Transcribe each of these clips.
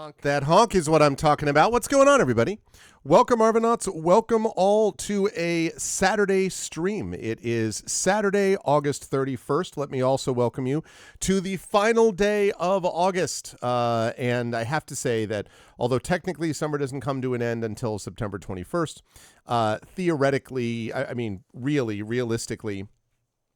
honk. That honk is what I'm talking about. What's going on, everybody? Welcome, Arvanauts. Welcome all to a Saturday stream. It is Saturday, August 31st. Let me also welcome you to the final day of August. And I have to say that although technically summer doesn't come to an end until September 21st, theoretically, I mean, really, realistically,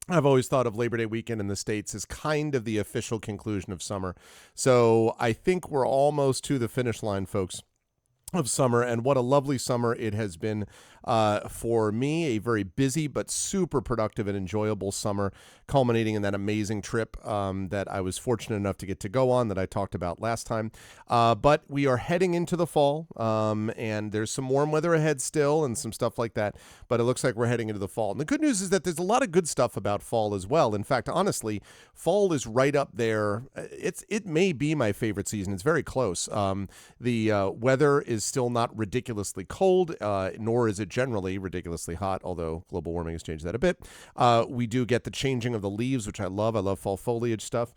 I've always thought of Labor Day weekend in the States as kind of the official conclusion of summer. So I think we're almost to the finish line, folks, of summer, and what a lovely summer it has been for me. A very busy but super productive and enjoyable summer, culminating in that amazing trip that I was fortunate enough to get to go on that I talked about last time. But we are heading into the fall, and there's some warm weather ahead still and some stuff like that, but it looks like we're heading into the fall. And the good news is that there's a lot of good stuff about fall as well. In fact, honestly, fall is right up there. It may be my favorite season. It's very close. The weather is still not ridiculously cold, nor is it generally ridiculously hot, although global warming has changed that a bit. We do get the changing of the leaves, which I love. I love fall foliage stuff.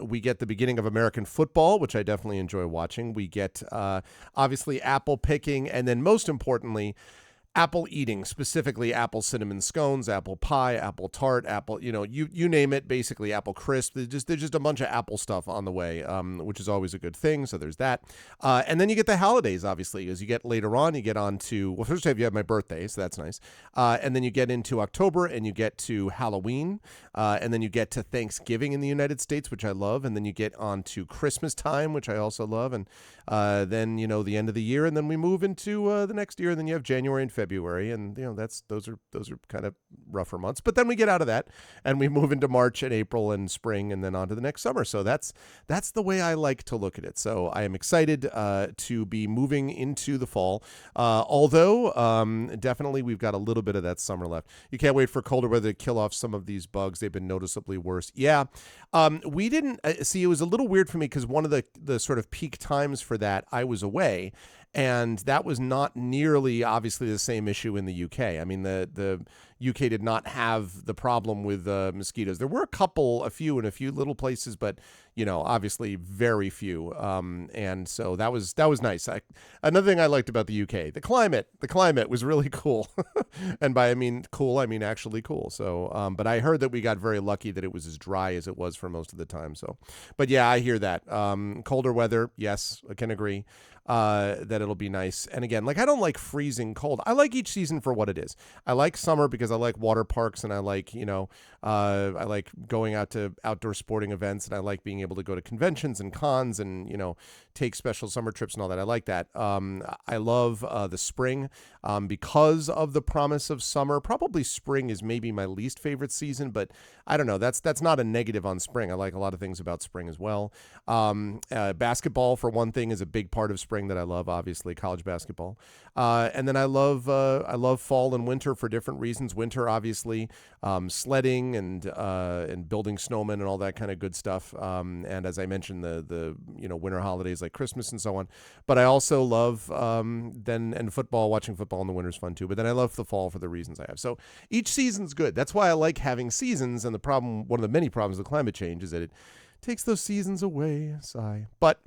We get the beginning of American football, which I definitely enjoy watching. We get, obviously, apple picking, and then most importantly, apple eating, specifically apple cinnamon scones, apple pie, apple tart, apple, you name it, basically apple crisp. There's just a bunch of apple stuff on the way, which is always a good thing. So there's that. And then you get the holidays, obviously, as you get later on, you get on to, well, first you have my birthday, so that's nice. And then you get into October and you get to Halloween. And then you get to Thanksgiving in the United States, which I love. And then you get on to Christmas time, which I also love. And then, the end of the year. And then we move into the next year. And then you have January and February, and those are kind of rougher months. But then we get out of that, and we move into March and April and spring, and then on to the next summer. So that's the way I like to look at it. So I am excited to be moving into the fall. Although definitely we've got a little bit of that summer left. You can't wait for colder weather to kill off some of these bugs. They've been noticeably worse. Yeah, we didn't see. It was a little weird for me because one of the sort of peak times for that, I was away. And that was not nearly, obviously, the same issue in the UK. I mean, the UK did not have the problem with mosquitoes. There were a few in a few little places, but, obviously very few. And so that was nice. Another thing I liked about the UK, the climate was really cool. And by cool, I mean actually cool. So, but I heard that we got very lucky that it was as dry as it was for most of the time. So, but yeah, I hear that. Colder weather, yes, I can agree. That it'll be nice. And again, I don't like freezing cold. I like each season for what it is. I like summer because I like water parks, and I like, I like going out to outdoor sporting events, and I like being able to go to conventions and cons and, take special summer trips and all that. I like that. I love the spring because of the promise of summer. Probably spring is maybe my least favorite season, but I don't know. That's not a negative on spring. I like a lot of things about spring as well. Basketball, for one thing, is a big part of spring that I love, obviously, college basketball. And then I love fall and winter for different reasons. Winter, obviously, sledding and building snowmen and all that kind of good stuff. And as I mentioned, the winter holidays like Christmas and so on. But I also love and football. Watching football in the winter is fun too. But then I love the fall for the reasons I have. So each season's good. That's why I like having seasons. And one of the many problems with climate change is that it takes those seasons away. Sigh. But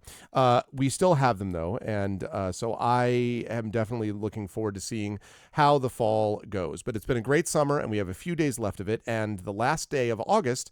we still have them, though. And so I am definitely looking forward to seeing how the fall goes. But it's been a great summer, and we have a few days left of it. And the last day of August,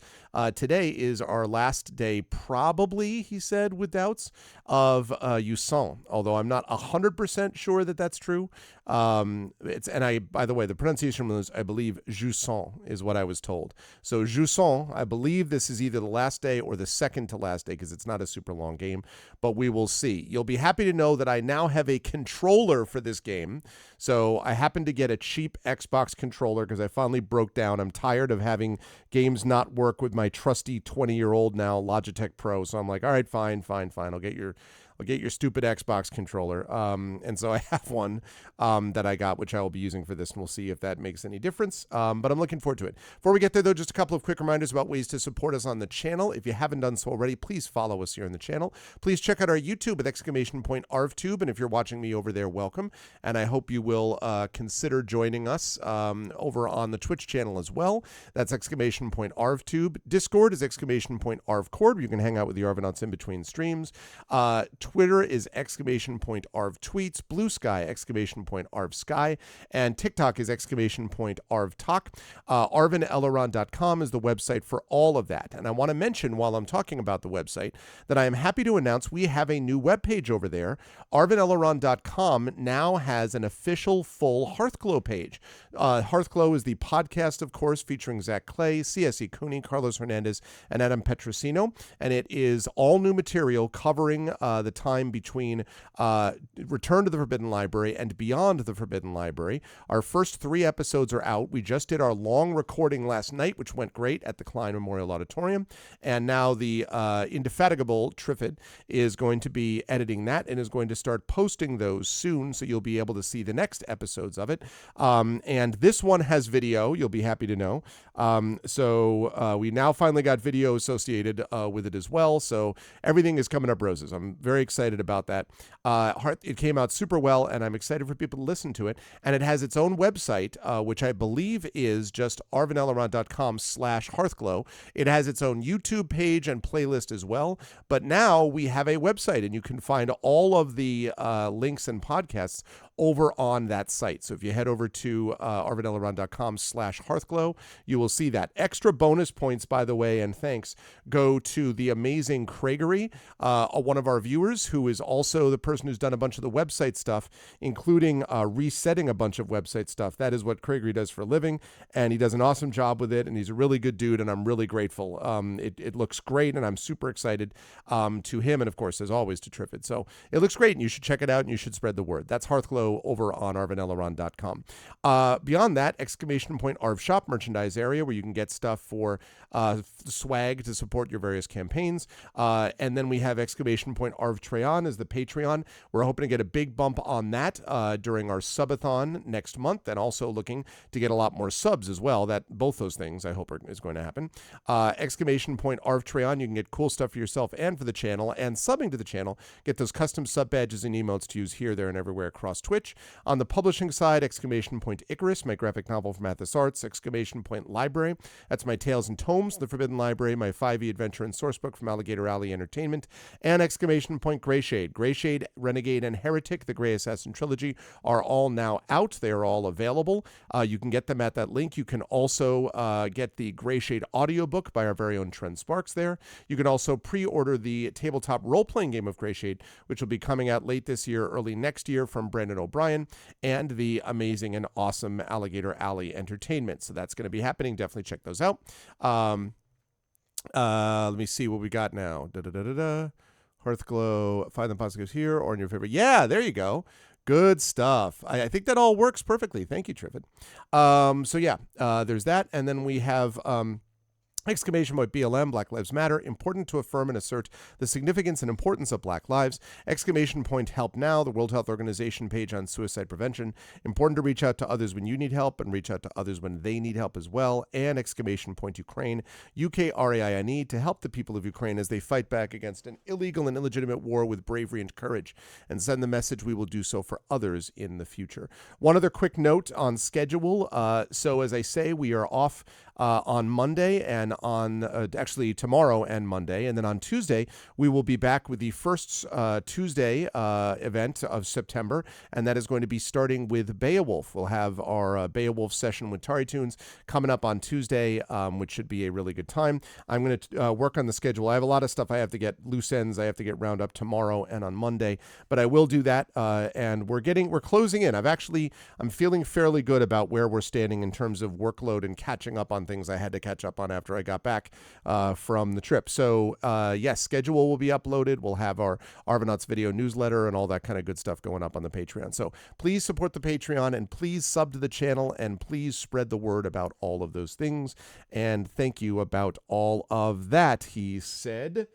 today is our last day, probably, he said, with doubts, of Jusant. Although I'm not 100% sure that that's true. By the way, the pronunciation was, I believe, Jusant is what I was told. So Jusant, I believe this is either the last day or the second to last day, because it's not a super long game, but we will see. You'll be happy to know that I now have a controller for this game. So I happened to get a cheap Xbox controller because I finally broke down. I'm tired of having games not work with my trusty 20-year-old now Logitech Pro. So I'm like, all right, fine. I'll get your stupid Xbox controller. And so I have one that I got, which I will be using for this, and we'll see if that makes any difference. But I'm looking forward to it. Before we get there, though, just a couple of quick reminders about ways to support us on the channel. If you haven't done so already, please follow us here on the channel. Please check out our YouTube with !ArvTube. And if you're watching me over there, welcome. And I hope you will consider joining us over on the Twitch channel as well. That's !ArvTube. Discord is !ArvCord. You can hang out with the Arvanauts in between streams. Twitter is exclamation point Arv tweets, Blue Sky exclamation point Arv Sky, and TikTok is exclamation point Arv Talk. ArvinElleron.com is the website for all of that. And I want to mention while I'm talking about the website that I am happy to announce we have a new webpage over there. ArvinElleron.com now has an official full Hearthglow page. Hearthglow is the podcast, of course, featuring Zach Clay, CSE Cooney, Carlos Hernandez, and Adam Petrosino. And it is all new material covering the time between Return to the Forbidden Library and Beyond the Forbidden Library. Our first 3 episodes are out. We just did our long recording last night, which went great at the Klein Memorial Auditorium. And now the indefatigable Triffid is going to be editing that and is going to start posting those soon, so you'll be able to see the next episodes of it. And this one has video, you'll be happy to know. So we now finally got video associated with it as well, so everything is coming up roses. I'm very excited about that. It came out super well, and I'm excited for people to listen to it. And it has its own website, which I believe is just arvinelleron.com/hearthglow. It has its own YouTube page and playlist as well. But now we have a website, and you can find all of the links and podcasts over on that site. So if you head over to arvinelleron.com/hearthglow, you will see that. Extra bonus points, by the way, and thanks, go to the amazing Craigery, one of our viewers, who is also the person who's done a bunch of the website stuff, including resetting a bunch of website stuff. That is what Craigery does for a living, and he does an awesome job with it, and he's a really good dude, and I'm really grateful. It looks great, and I'm super excited to him, and of course, as always, to Triffid. So it looks great, and you should check it out, and you should spread the word. That's Hearthglow over on arvinelleron.com. Beyond that, exclamation point Arv Shop merchandise area, where you can get stuff for swag to support your various campaigns. And then we have exclamation point Arv Treon is the Patreon. We're hoping to get a big bump on that during our subathon next month, and also looking to get a lot more subs as well. That both those things I hope is going to happen. Exclamation point Arv Treon, you can get cool stuff for yourself and for the channel, and subbing to the channel, get those custom sub badges and emotes to use here, there, and everywhere across Twitch. On the publishing side, exclamation point Icarus, my graphic novel from Athos Arts. Exclamation point Library, that's my Tales and Tomes, The Forbidden Library, my 5e adventure and sourcebook from Alligator Alley Entertainment. And exclamation point Greyshade. Greyshade, Renegade, and Heretic, the Grey Assassin trilogy, are all now out. They are all available. You can get them at that link. You can also get the Greyshade audiobook by our very own Trent Sparks there. You can also pre-order the tabletop role-playing game of Greyshade, which will be coming out late this year, early next year, from Brandon O'Brien and the amazing and awesome Alligator Alley Entertainment. So that's going to be happening. Definitely check those out. Let me see what we got now. Hearthglow, find the podcast here or in your favorite. Yeah, there you go. Good stuff. I think that all works perfectly. Thank you, Triffid. So yeah, there's that. And then we have exclamation point BLM, Black Lives Matter, important to affirm and assert the significance and importance of Black lives. Exclamation point Help Now, the World Health Organization page on suicide prevention. Important to reach out to others when you need help and reach out to others when they need help as well. And exclamation point Ukraine, UKRAINE, to help the people of Ukraine as they fight back against an illegal and illegitimate war with bravery and courage, and send the message we will do so for others in the future. One other quick note on schedule. So as I say, we are off on Monday and on actually tomorrow and Monday. And then on Tuesday, we will be back with the first Tuesday event of September. And that is going to be starting with Beowulf. We'll have our Beowulf session with Tari Tunes coming up on Tuesday, which should be a really good time. I'm going to work on the schedule. I have a lot of stuff I have to get loose ends. I have to get round up tomorrow and on Monday, but I will do that. And we're closing in. I'm feeling fairly good about where we're standing in terms of workload and catching up on things I had to catch up on after I got back from the trip. So yes, schedule will be uploaded. We'll have our Arvanauts video newsletter and all that kind of good stuff going up on the Patreon. So please support the Patreon, and please sub to the channel, and please spread the word about all of those things. And thank you about all of that, he said,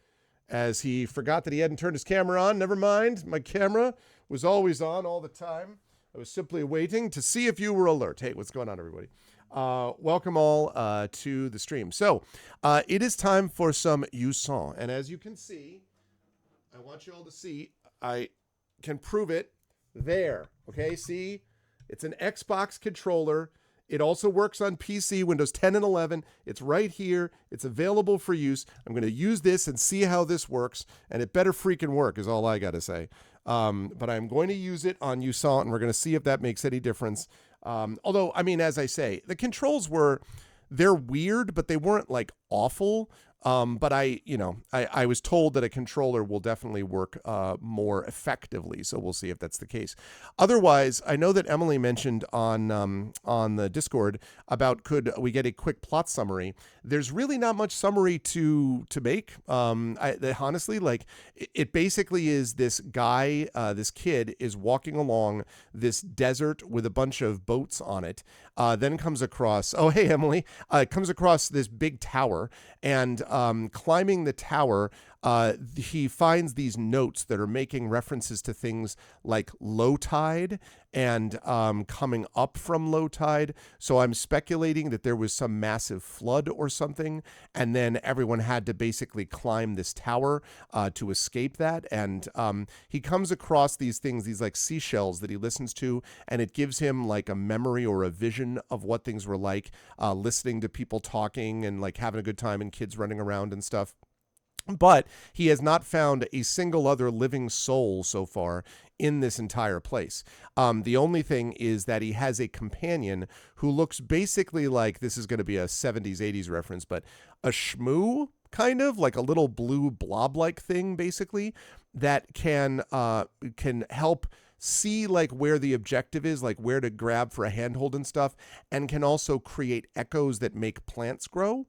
as he forgot that he hadn't turned his camera on. Never mind, my camera was always on all the time. I was simply waiting to see if you were alert. Hey, what's going on, everybody? Welcome all to the stream. So it is time for some Jusant. And as you can see, I want you all to see, I can prove it there. Okay, see, it's an Xbox controller. It also works on PC, Windows 10 and 11. It's right here. It's available for use. I'm going to use this and see how this works, and it better freaking work is all I got to say. But I'm going to use it on Jusant, and we're going to see if that makes any difference. Although, I mean, as I say, the controls they're weird, but they weren't like awful. But I was told that a controller will definitely work more effectively, so we'll see if that's the case. Otherwise, I know that Emily mentioned on the Discord about could we get a quick plot summary. There's really not much summary to make. Honestly, like it basically is this guy, this kid is walking along this desert with a bunch of boats on it. Then comes across, oh hey Emily, comes across this big tower, and climbing the tower, he finds these notes that are making references to things like low tide and coming up from low tide. So I'm speculating that there was some massive flood or something, and then everyone had to basically climb this tower to escape that. And he comes across these things, these like seashells that he listens to, and it gives him like a memory or a vision of what things were like, listening to people talking and like having a good time and kids running around and stuff. But he has not found a single other living soul so far in this entire place. The only thing is that he has a companion who looks basically like, this is going to be a 70s, 80s reference, but a shmoo, kind of like a little blue blob-like thing, basically, that can help see like where the objective is, like where to grab for a handhold and stuff, and can also create echoes that make plants grow.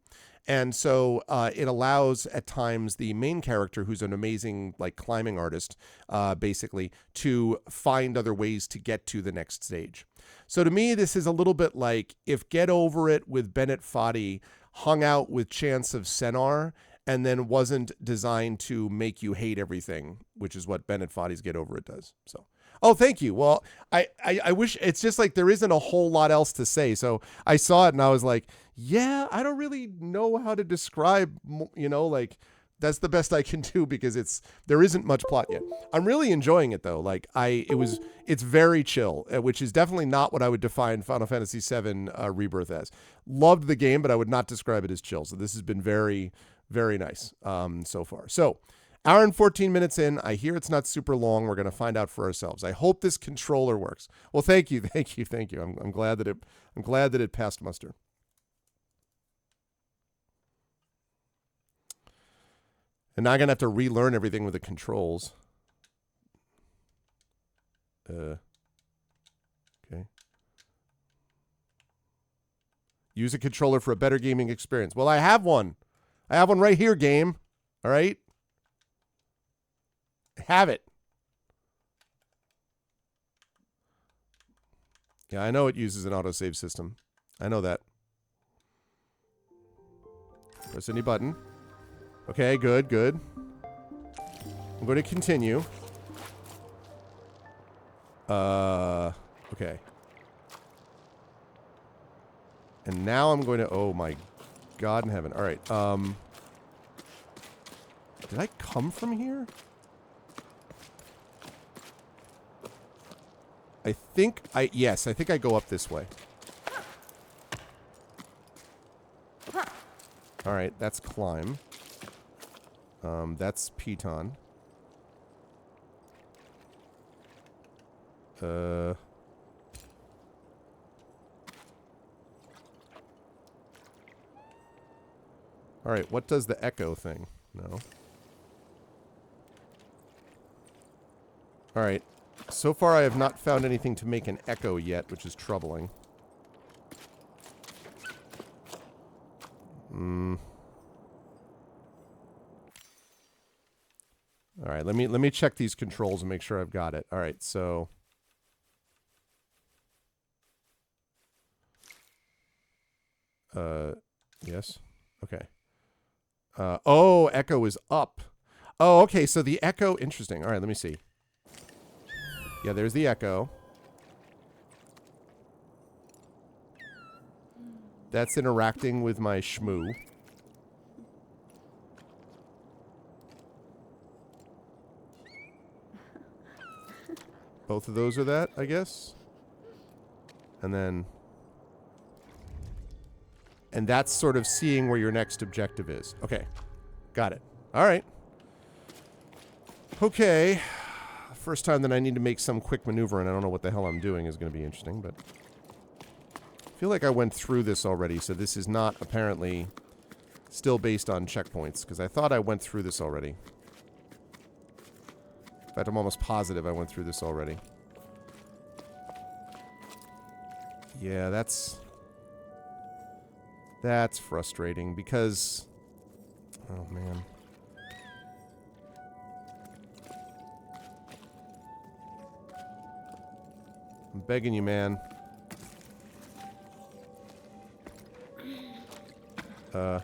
And so it allows at times the main character, who's an amazing like climbing artist, basically, to find other ways to get to the next stage. So to me, this is a little bit like if Get Over It with Bennett Foddy hung out with Chance of Sennar and then wasn't designed to make you hate everything, which is what Bennett Foddy's Get Over It does. So, oh, thank you. Well, I wish, it's just like there isn't a whole lot else to say. So I saw it and I was like, yeah, I don't really know how to describe, like that's the best I can do because there isn't much plot yet. I'm really enjoying it though. Like it's very chill, which is definitely not what I would define Final Fantasy VII Rebirth as. Loved the game, but I would not describe it as chill. So this has been very, very nice so far. So hour and 14 minutes in. I hear it's not super long. We're going to find out for ourselves. I hope this controller works. Well, thank you. I'm glad that it passed muster. And now I'm going to have to relearn everything with the controls. Okay. Use a controller for a better gaming experience. Well, I have one. I have one right here, game. All right? I have it. Yeah, I know it uses an autosave system. I know that. Press any button. Okay, good. I'm going to continue. Okay. And now I'm going to, oh my God in heaven. All right. Did I come from here? Yes, I think I go up this way. All right, that's climb. That's Piton. All right, what does the echo thing? No. All right. So far, I have not found anything to make an echo yet, which is troubling. All right, let me check these controls and make sure I've got it. All right, so yes. Okay. Oh, echo is up. Oh, okay, so the echo, interesting. All right, let me see. Yeah, there's the echo. That's interacting with my shmoo. Both of those are that, I guess. And then And that's sort of seeing where your next objective is. Okay. Got it. All right. Okay. First time that I need to make some quick maneuver and I don't know what the hell I'm doing is going to be interesting, but I feel like I went through this already, so this is not apparently still based on checkpoints, because I thought I went through this already. In fact, I'm almost positive I went through this already. Yeah, that's frustrating because... Oh, man. I'm begging you, man. No.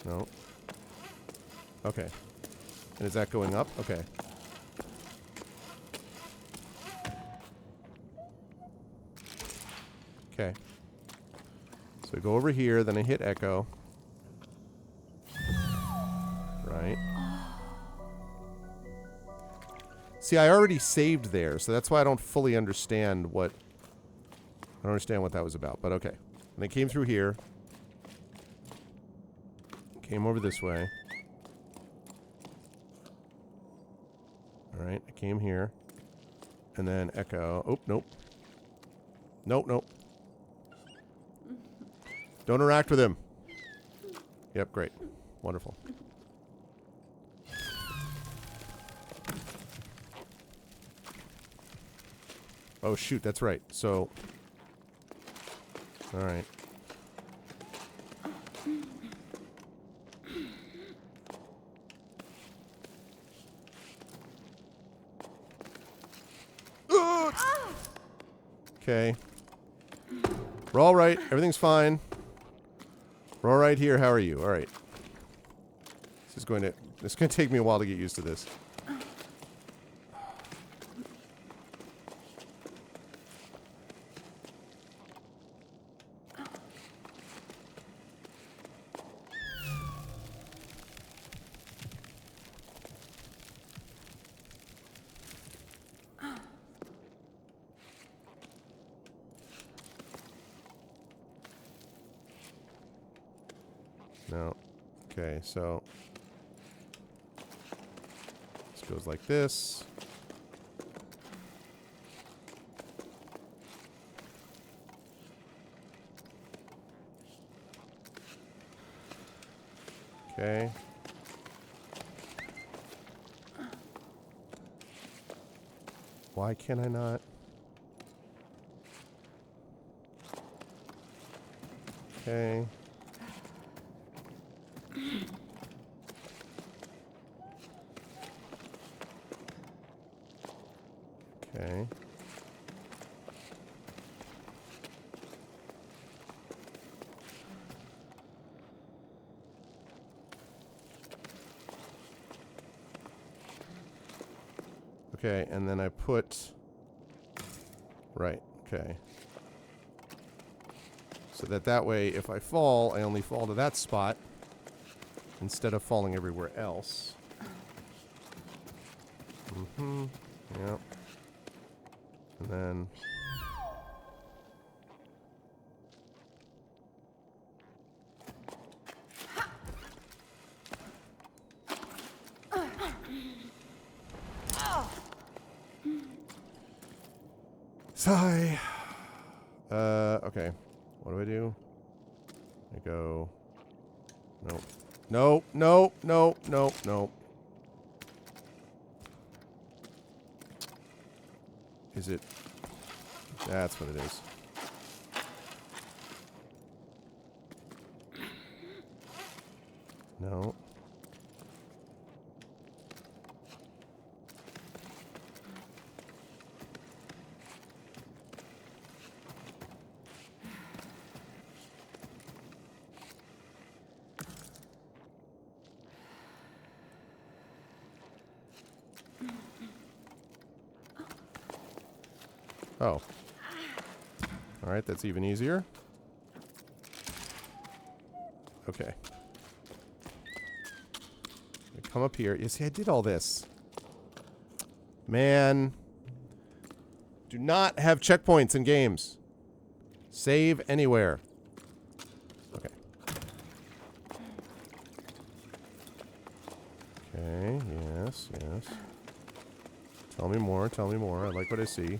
No. Okay. And is that going up? Okay. Okay. So I go over here, then I hit echo. Right. See, I already saved there, so that's why I don't fully understand what... I don't understand what that was about, but okay. And I came through here. Came over this way. Alright, I came here. And then echo. Oh, nope. Nope, nope. Don't interact with him. Yep, great. Wonderful. Oh, shoot, that's right. So... Alright. Okay. We're all right. Everything's fine. We're all right here. How are you? All right. This is going to take me a while to get used to this. No. Okay, so this goes like this. Okay. Why can I not? Okay. Okay. Okay, and then I put... Right, okay. So that way, if I fall, I only fall to that spot instead of falling everywhere else. Mm-hmm. Yep. And then... Sigh. Okay. What do I do? I go... Nope. Nope, nope, nope, nope, nope. Is it... That's what it is. No. Oh. Alright, that's even easier. Okay. I come up here. You see, I did all this. Man. Do not have checkpoints in games. Save anywhere. Okay. Okay, yes, yes. Tell me more, tell me more. I like what I see.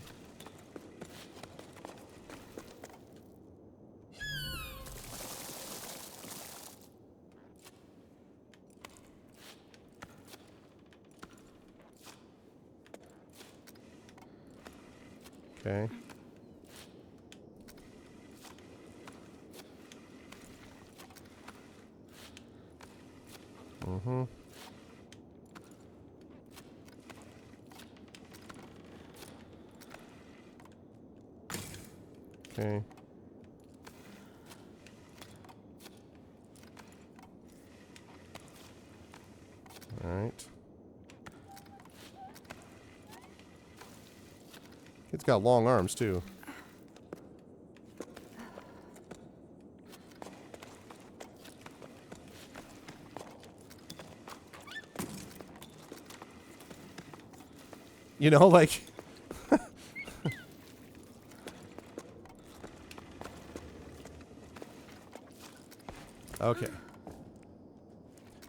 Okay. Mm-hmm. Okay. All right. It's got long arms, too. You know, like... Okay.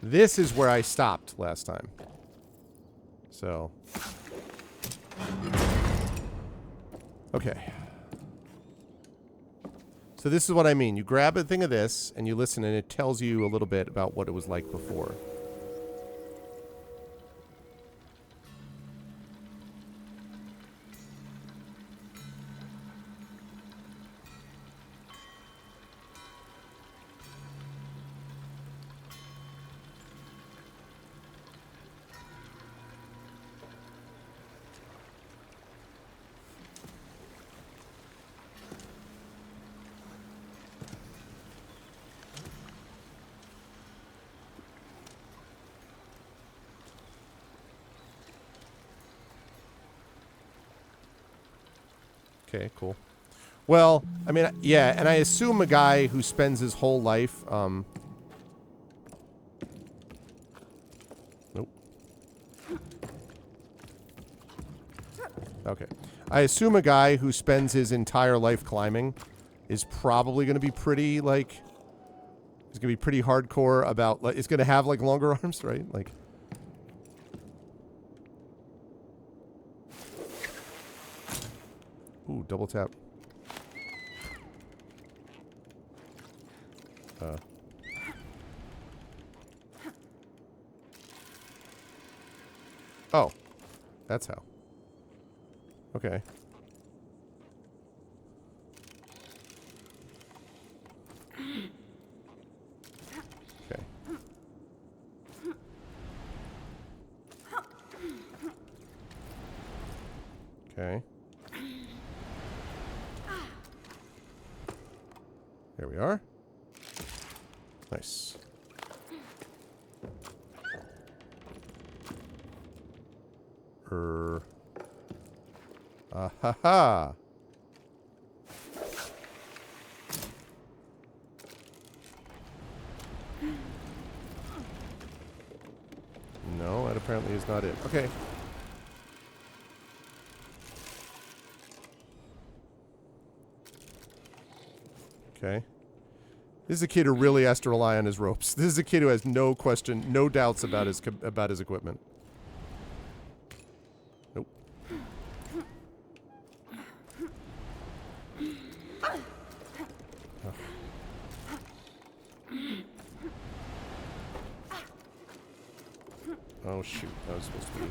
This is where I stopped last time. So... Okay. So this is what I mean. You grab a thing of this, and you listen, and it tells you a little bit about what it was like before. Okay, cool. Well, I mean, yeah, and I assume a guy who spends his whole life, nope. Okay. I assume a guy who spends his entire life climbing is probably going to be pretty, like, he's going to be pretty hardcore about, like, it's going to have, like, longer arms, right? Like... Ooh, double tap. Oh. That's how. Okay. Okay. Okay. There we are. Nice. Ah ha ha. No, that apparently is not it. Okay. Okay. This is a kid who really has to rely on his ropes. This is a kid who has no question, no doubts about his equipment. Nope. Oh shoot, that was supposed to be...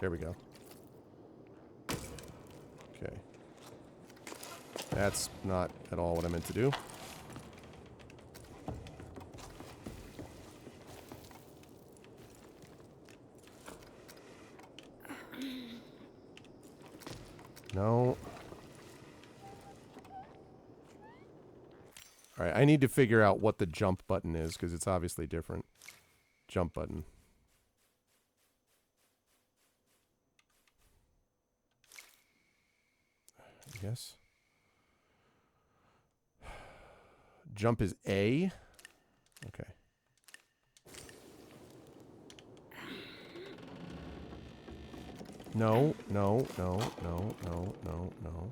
There we go. Okay. That's not at all what I meant to do. No. Alright, I need to figure out what the jump button is, because it's obviously different. Jump button. Yes. Jump is A. Okay. No, no, no, no, no, no, no.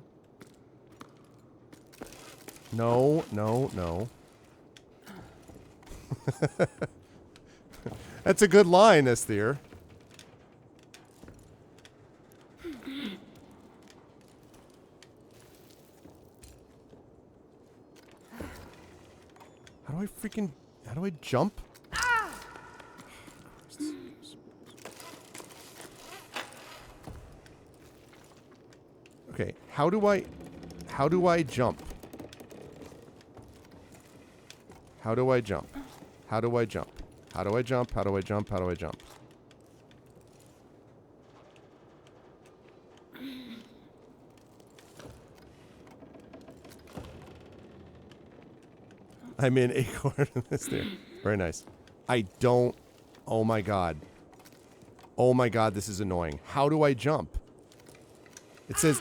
No, no, no. That's a good line, Esther. How do I jump? Okay, how do I jump? How do I jump? How do I jump? How do I jump? How do I jump? How do I jump? I'm in acorn. There. Very nice. I don't. Oh my god. Oh my god, this is annoying. How do I jump? It says.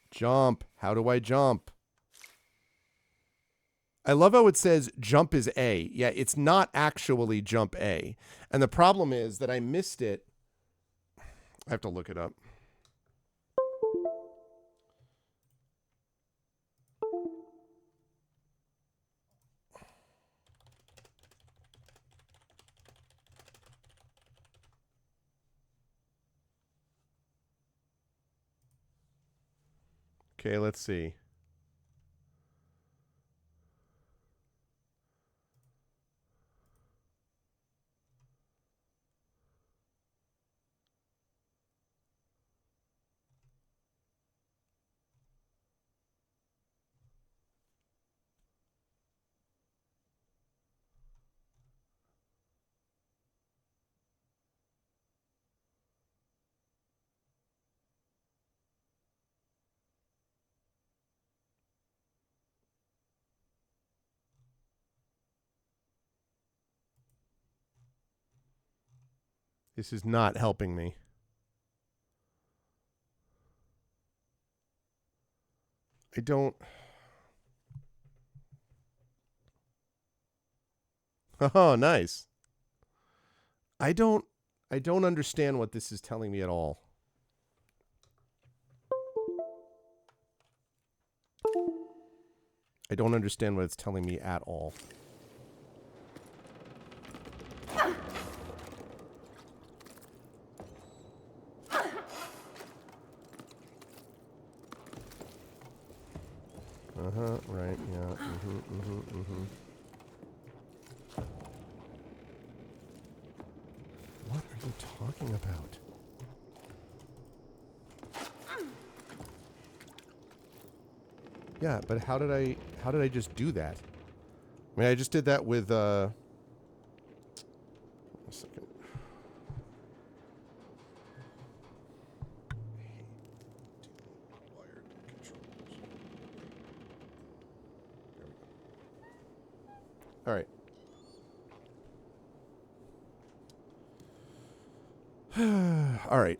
Jump. How do I jump? I love how it says jump is A. Yeah, it's not actually jump A. And the problem is that I missed it. I have to look it up. Okay, let's see. This is not helping me. I don't. Oh, nice. I don't understand what this is telling me at all. I don't understand what it's telling me at all. Right, yeah. What are you talking about? Yeah, but how did I just do that? I mean, I just did that with a second. Wired controls. There we go. All right. All right.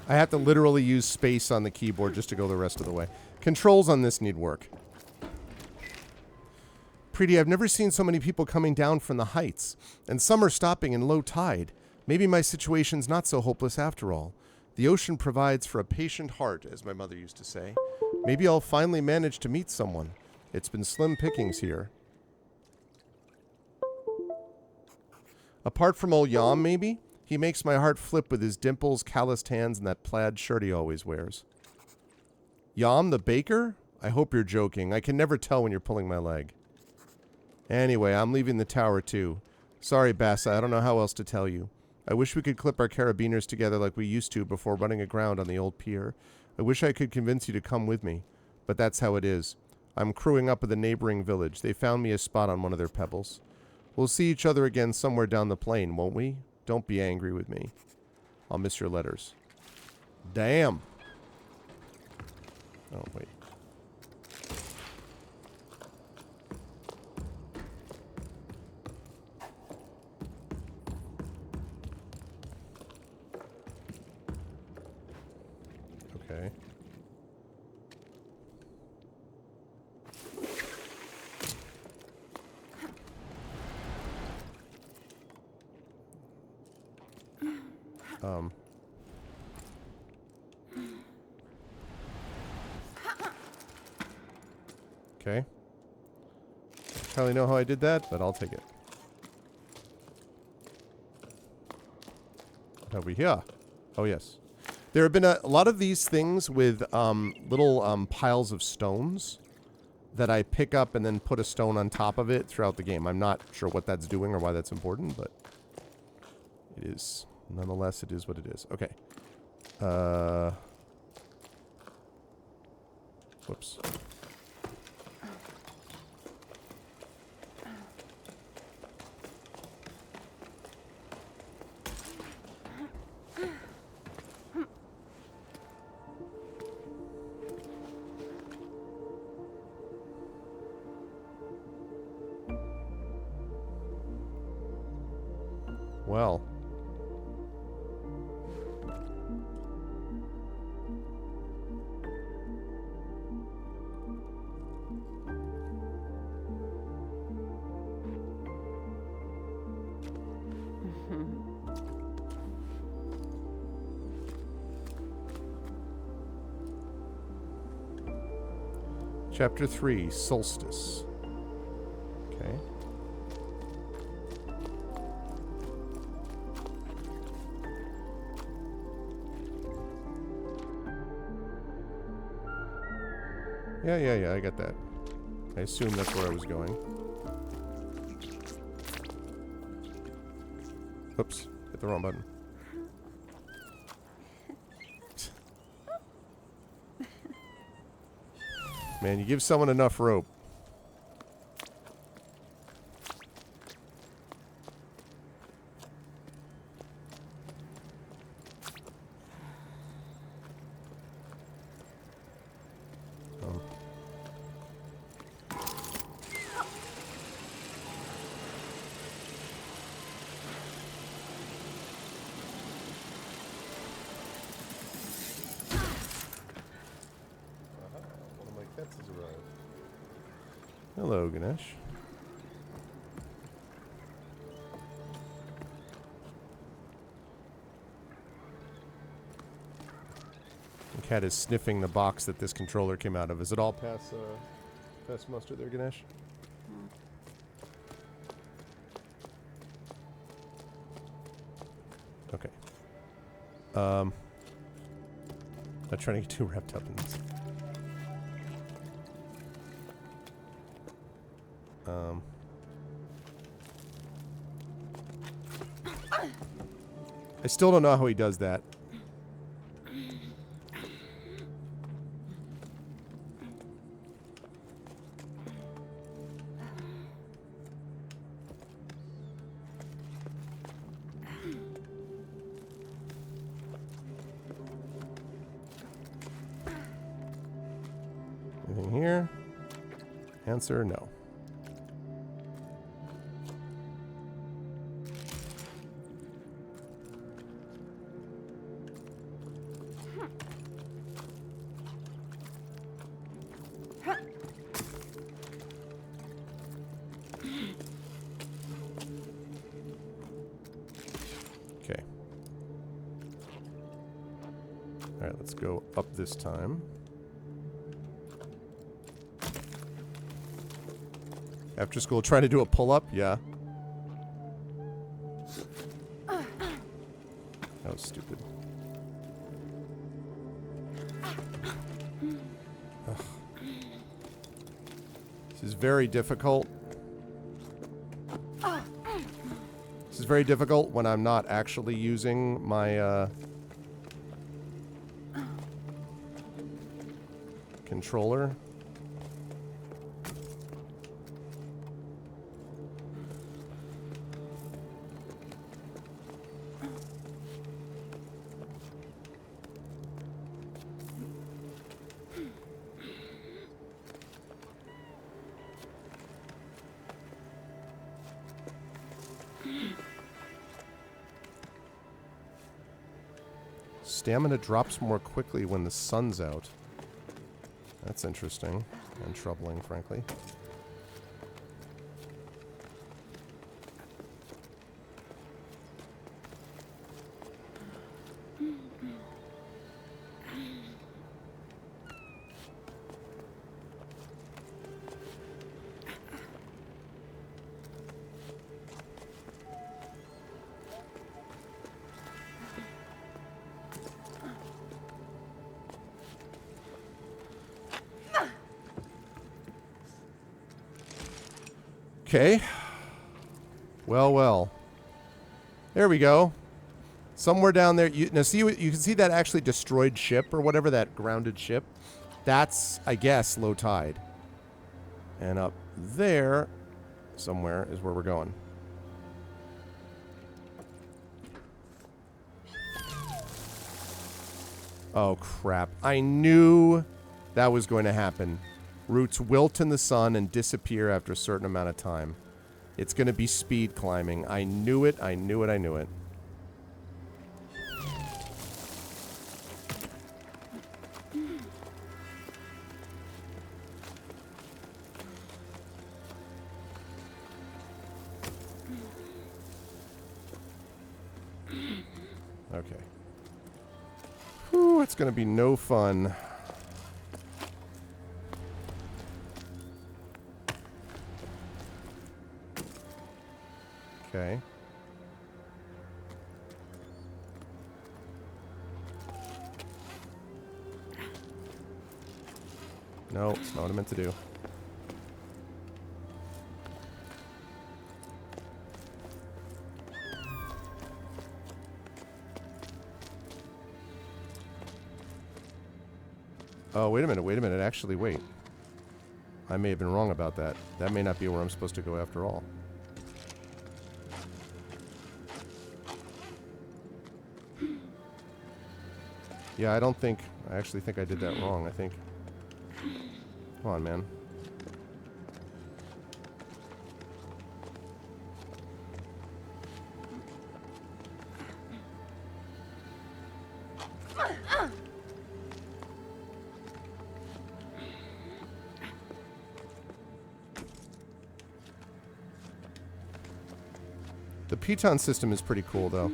I have to literally use space on the keyboard just to go the rest of the way. Controls on this need work. Preety, I've never seen so many people coming down from the heights, and some are stopping in low tide. Maybe my situation's not so hopeless after all. The ocean provides for a patient heart, as my mother used to say. Maybe I'll finally manage to meet someone. It's been slim pickings here. Apart from old Yam, maybe? He makes my heart flip with his dimples, calloused hands, and that plaid shirt he always wears. Yam, the baker? I hope you're joking. I can never tell when you're pulling my leg. Anyway, I'm leaving the tower too. Sorry, Bassa, I don't know how else to tell you. I wish we could clip our carabiners together like we used to before running aground on the old pier. I wish I could convince you to come with me, but that's how it is. I'm crewing up with a neighboring village. They found me a spot on one of their pebbles. We'll see each other again somewhere down the plain, won't we? Don't be angry with me. I'll miss your letters. Damn. Oh, wait. Okay. Okay. I hardly know how I did that, but I'll take it. What have we here? Oh, yes. There have been a lot of these things with little piles of stones that I pick up and then put a stone on top of it throughout the game. I'm not sure what that's doing or why that's important, but it is. Nonetheless, it is what it is. Okay. Whoops. Well. Chapter 3, Solstice. Okay. Yeah, I got that. I assume that's where I was going. Oops, hit the wrong button. Man, you give someone enough rope. Hello, Ganesh. The cat is sniffing the box that this controller came out of. Is it all past muster there, Ganesh? Okay. Not trying to get too wrapped up in this. I still don't know how he does that. Anything here? Answer, no. Okay. All right, let's go up this time. After school, trying to do a pull-up? Yeah. That was stupid. Ugh. This is very difficult. This is very difficult when I'm not actually using my controller. Stamina drops more quickly when the sun's out. That's interesting and troubling, frankly. Okay. Well, well. There we go. Somewhere down there. Now, see, you can see that actually destroyed ship or whatever, that grounded ship. That's, I guess, low tide. And up there, somewhere, is where we're going. Oh, crap. I knew that was going to happen. Roots wilt in the sun and disappear after a certain amount of time. It's going to be speed climbing. I knew it, I knew it, I knew it. Okay. Whew, it's going to be no fun. Okay. No, it's not what I meant to do. Oh, wait a minute, wait a minute. Actually, wait. I may have been wrong about that. That may not be where I'm supposed to go after all. Yeah, I actually think I did that wrong, I think. Come on, man. The piton system is pretty cool, though.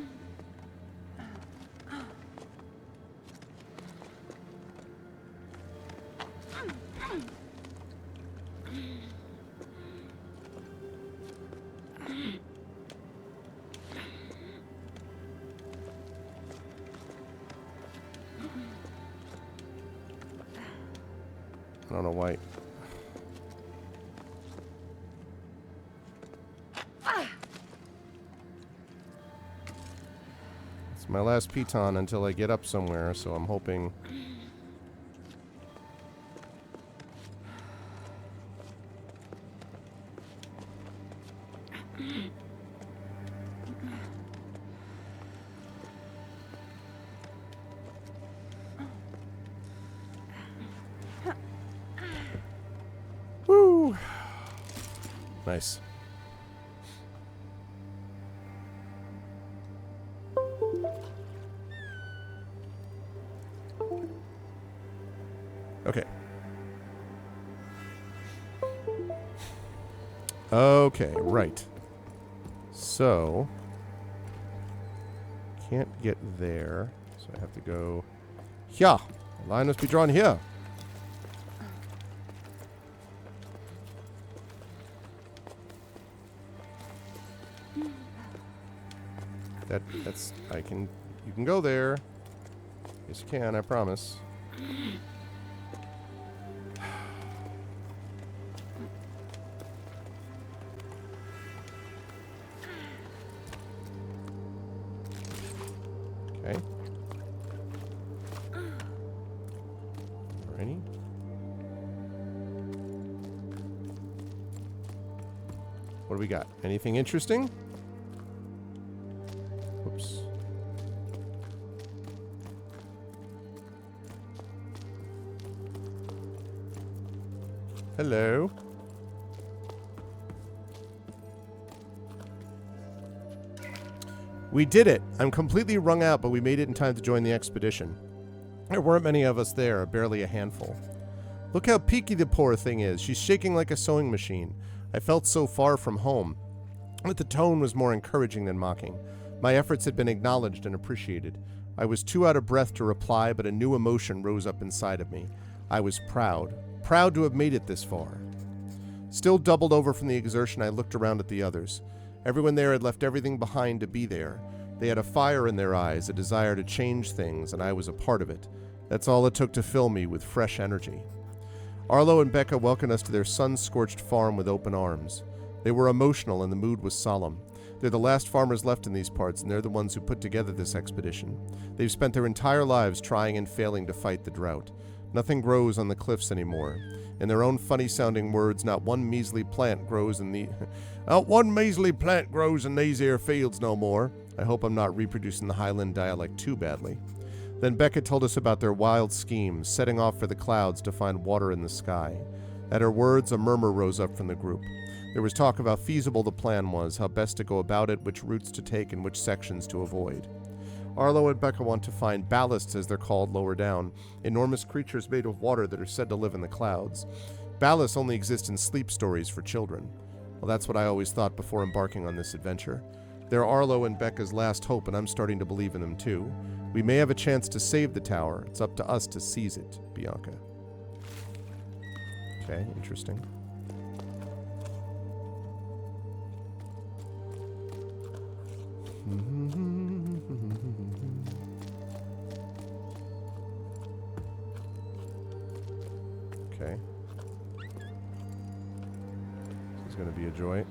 I don't know why. It's my last piton until I get up somewhere, so I'm hoping. Woo! Nice. Okay. Okay, right. So, can't get there, so I have to go here. The line must be drawn here. That's, you can go there. Yes, you can, I promise. Okay. Alrighty. What do we got? Anything interesting? Oops. Hello. We did it. I'm completely wrung out, but we made it in time to join the expedition. There weren't many of us there, barely a handful. Look how peaky the poor thing is. She's shaking like a sewing machine. I felt so far from home, but the tone was more encouraging than mocking. My efforts had been acknowledged and appreciated. I was too out of breath to reply, but a new emotion rose up inside of me. I was proud. Proud to have made it this far. Still doubled over from the exertion, I looked around at the others. Everyone there had left everything behind to be there. They had a fire in their eyes, a desire to change things, and I was a part of it. That's all it took to fill me with fresh energy. Arlo and Becca welcomed us to their sun-scorched farm with open arms. They were emotional and the mood was solemn. They're the last farmers left in these parts, and they're the ones who put together this expedition. They've spent their entire lives trying and failing to fight the drought. Nothing grows on the cliffs anymore. In their own funny-sounding words, not one measly plant grows in the... Not one measly plant grows in these here fields no more. I hope I'm not reproducing the Highland dialect too badly. Then Becca told us about their wild schemes, setting off for the clouds to find water in the sky. At her words, a murmur rose up from the group. There was talk of how feasible the plan was, how best to go about it, which routes to take, and which sections to avoid. Arlo and Becca want to find ballasts, as they're called lower down, enormous creatures made of water that are said to live in the clouds. Ballasts only exist in sleep stories for children. Well, that's what I always thought before embarking on this adventure. They're Arlo and Becca's last hope, and I'm starting to believe in them too. We may have a chance to save the tower. It's up to us to seize it, Bianca. Okay, interesting. Okay. This is going to be a joy.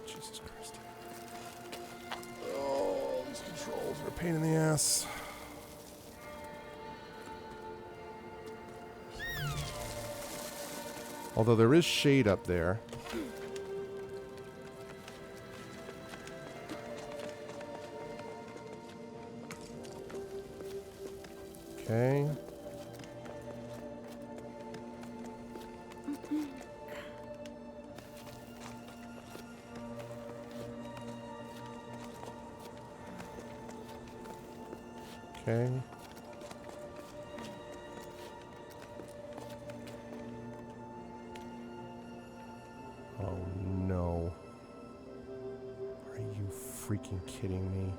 Jesus Christ. Oh, these controls are a pain in the ass. Although there is shade up there. Okay. Okay. Oh no. Are you freaking kidding me?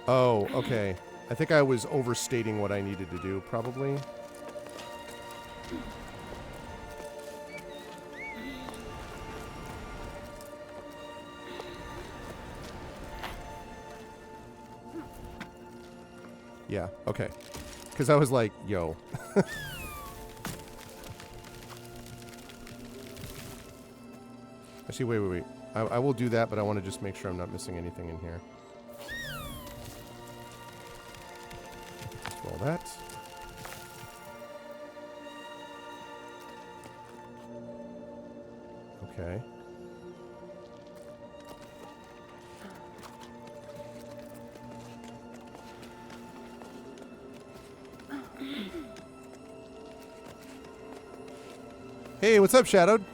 Oh, okay. I think I was overstating what I needed to do, probably. Yeah, okay. Because I was like, yo. Actually, wait. I will do that, but I want to just make sure I'm not missing anything in here. Let's roll that. Okay. Hey, what's up, Shadowed?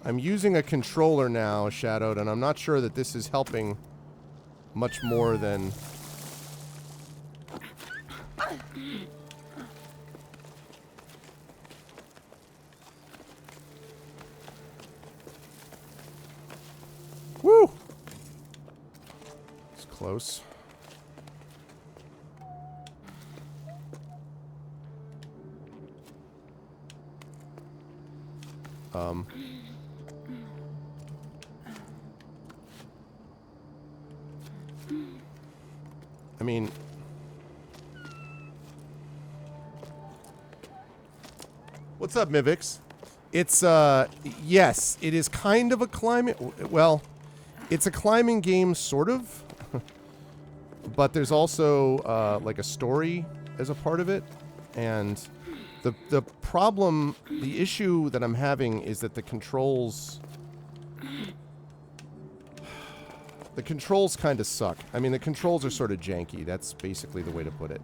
I'm using a controller now, Shadowed, and I'm not sure that this is helping much more than... Woo! It's close. I mean... What's up, Mivix? It's, yes, it is kind of a climbing... Well, it's a climbing game, sort of. But there's also, like, a story as a part of it. And the problem, the issue that I'm having is that the controls... The controls kind of suck. I mean, the controls are sort of janky. That's basically the way to put it.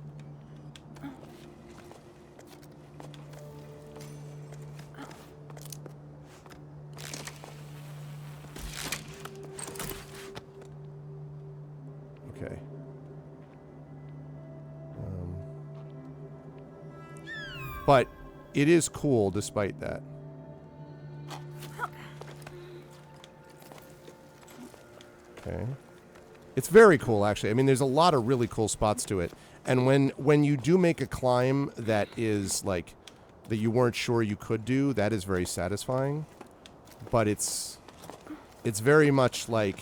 Okay. But it is cool despite that. Okay. It's very cool, actually. I mean, there's a lot of really cool spots to it. And when you do make a climb that is, like, that you weren't sure you could do, that is very satisfying. But it's very much like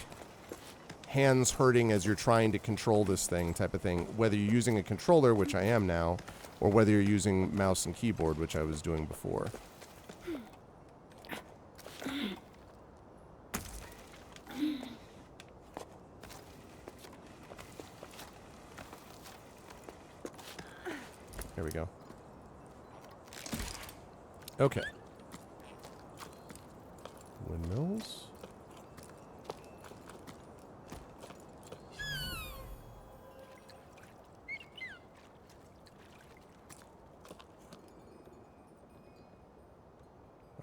hands hurting as you're trying to control this thing type of thing. Whether you're using a controller, which I am now, or whether you're using mouse and keyboard, which I was doing before. There we go. Okay. Windmills.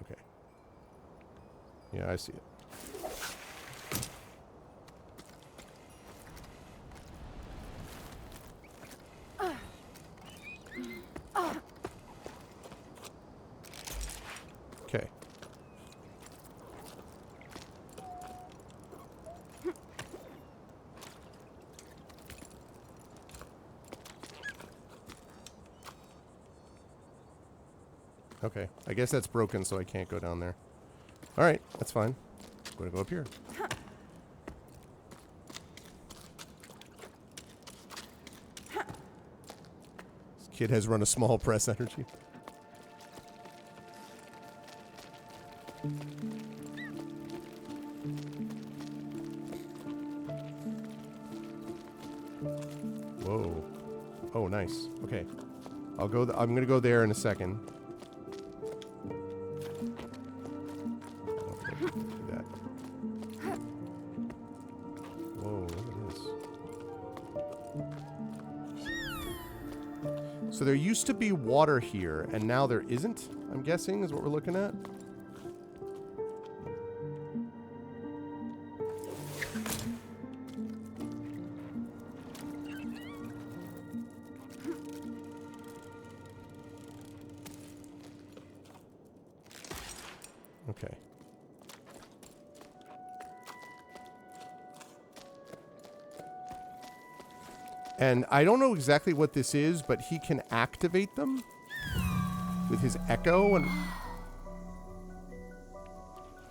Okay. Yeah, I see it. Okay. Okay. I guess that's broken, so I can't go down there. Alright, that's fine. I'm gonna go up here. This kid has run a small press energy. Whoa. Oh, nice. Okay. I'll go. I'm gonna go there in a second. Okay, do that. Whoa, look at this. So there used to be water here, and now there isn't, I'm guessing, is what we're looking at. Okay. And I don't know exactly what this is, but he can activate them with his echo, and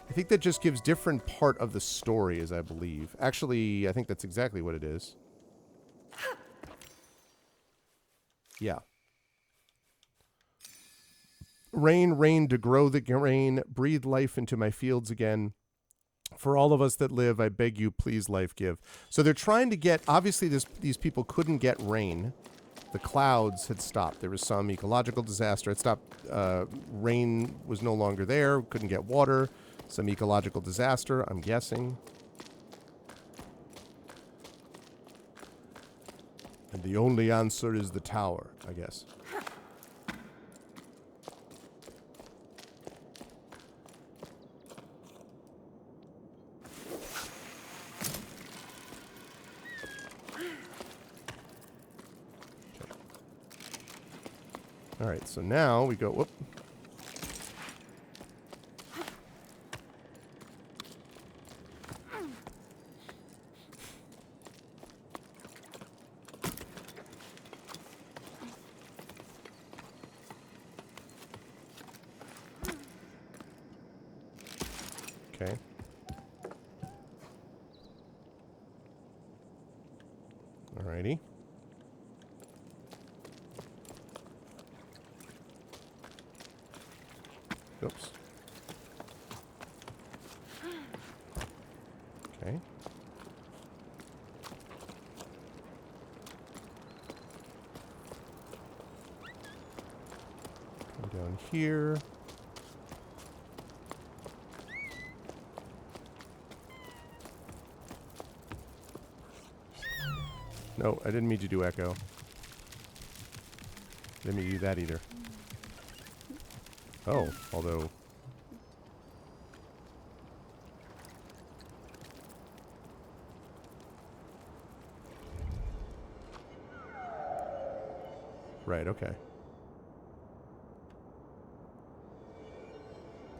I think that just gives different part of the story, as I believe. Actually, I think that's exactly what it is. Yeah. Rain, rain to grow the grain, breathe life into my fields again. For all of us that live, I beg you, please life give. So they're trying to get, obviously these people couldn't get rain. The clouds had stopped. There was some ecological disaster. It stopped. Rain was no longer there. Couldn't get water. Some ecological disaster, I'm guessing. And the only answer is the tower, I guess. All right, so now we go, whoop. Okay. Alrighty. Oops. Okay. Come down here. No, I didn't mean to do echo. Didn't mean to do that either. Oh, although... Right, okay.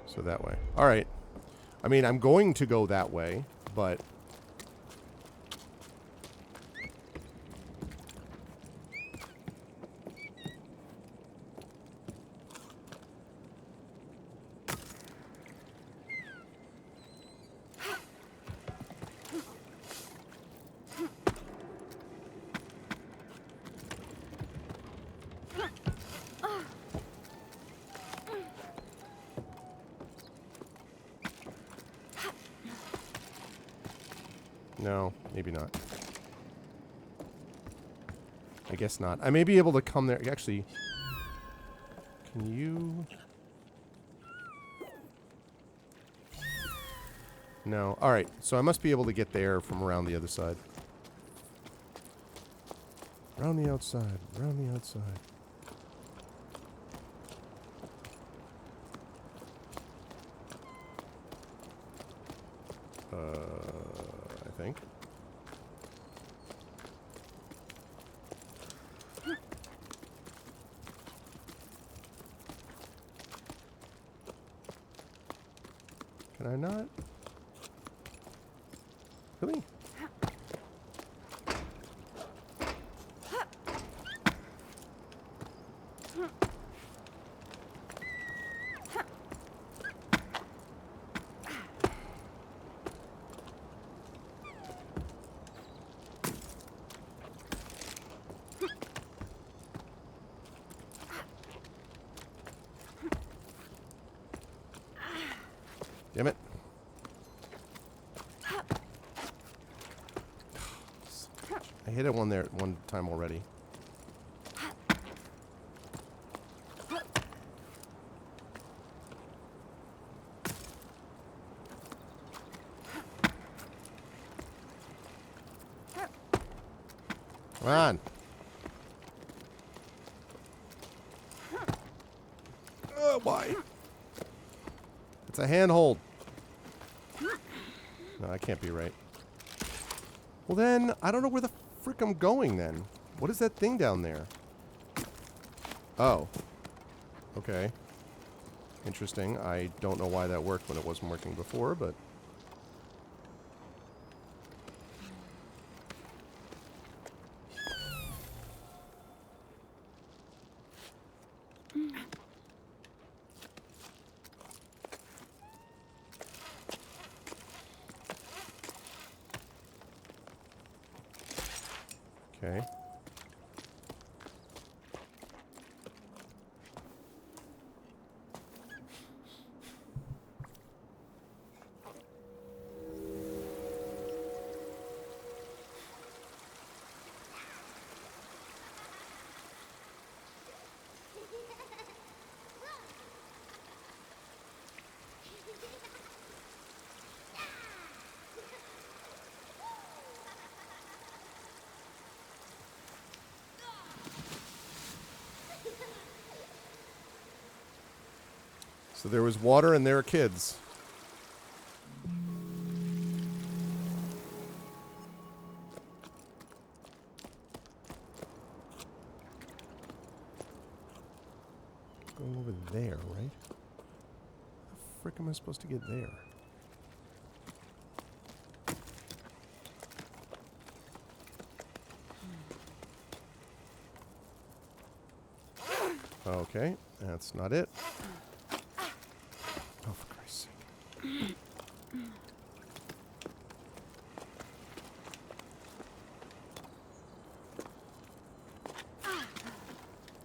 So that way. Alright. I mean, I'm going to go that way, but... No, maybe not. I guess not. I may be able to come there. Actually, can you... No. Alright, so I must be able to get there from around the other side. Around the outside. Around the outside. I think. Can I not? Really? Damn it. I hit it one time already. Come on. Why? It's a handhold. No, that can't be right. Well then, I don't know where the frick I'm going then. What is that thing down there? Oh. Okay. Interesting. I don't know why that worked when it wasn't working before, but... Okay. So there was water and there are kids. Going over there, right? How the frick am I supposed to get there? Okay, that's not it. Oh, for Christ's sake.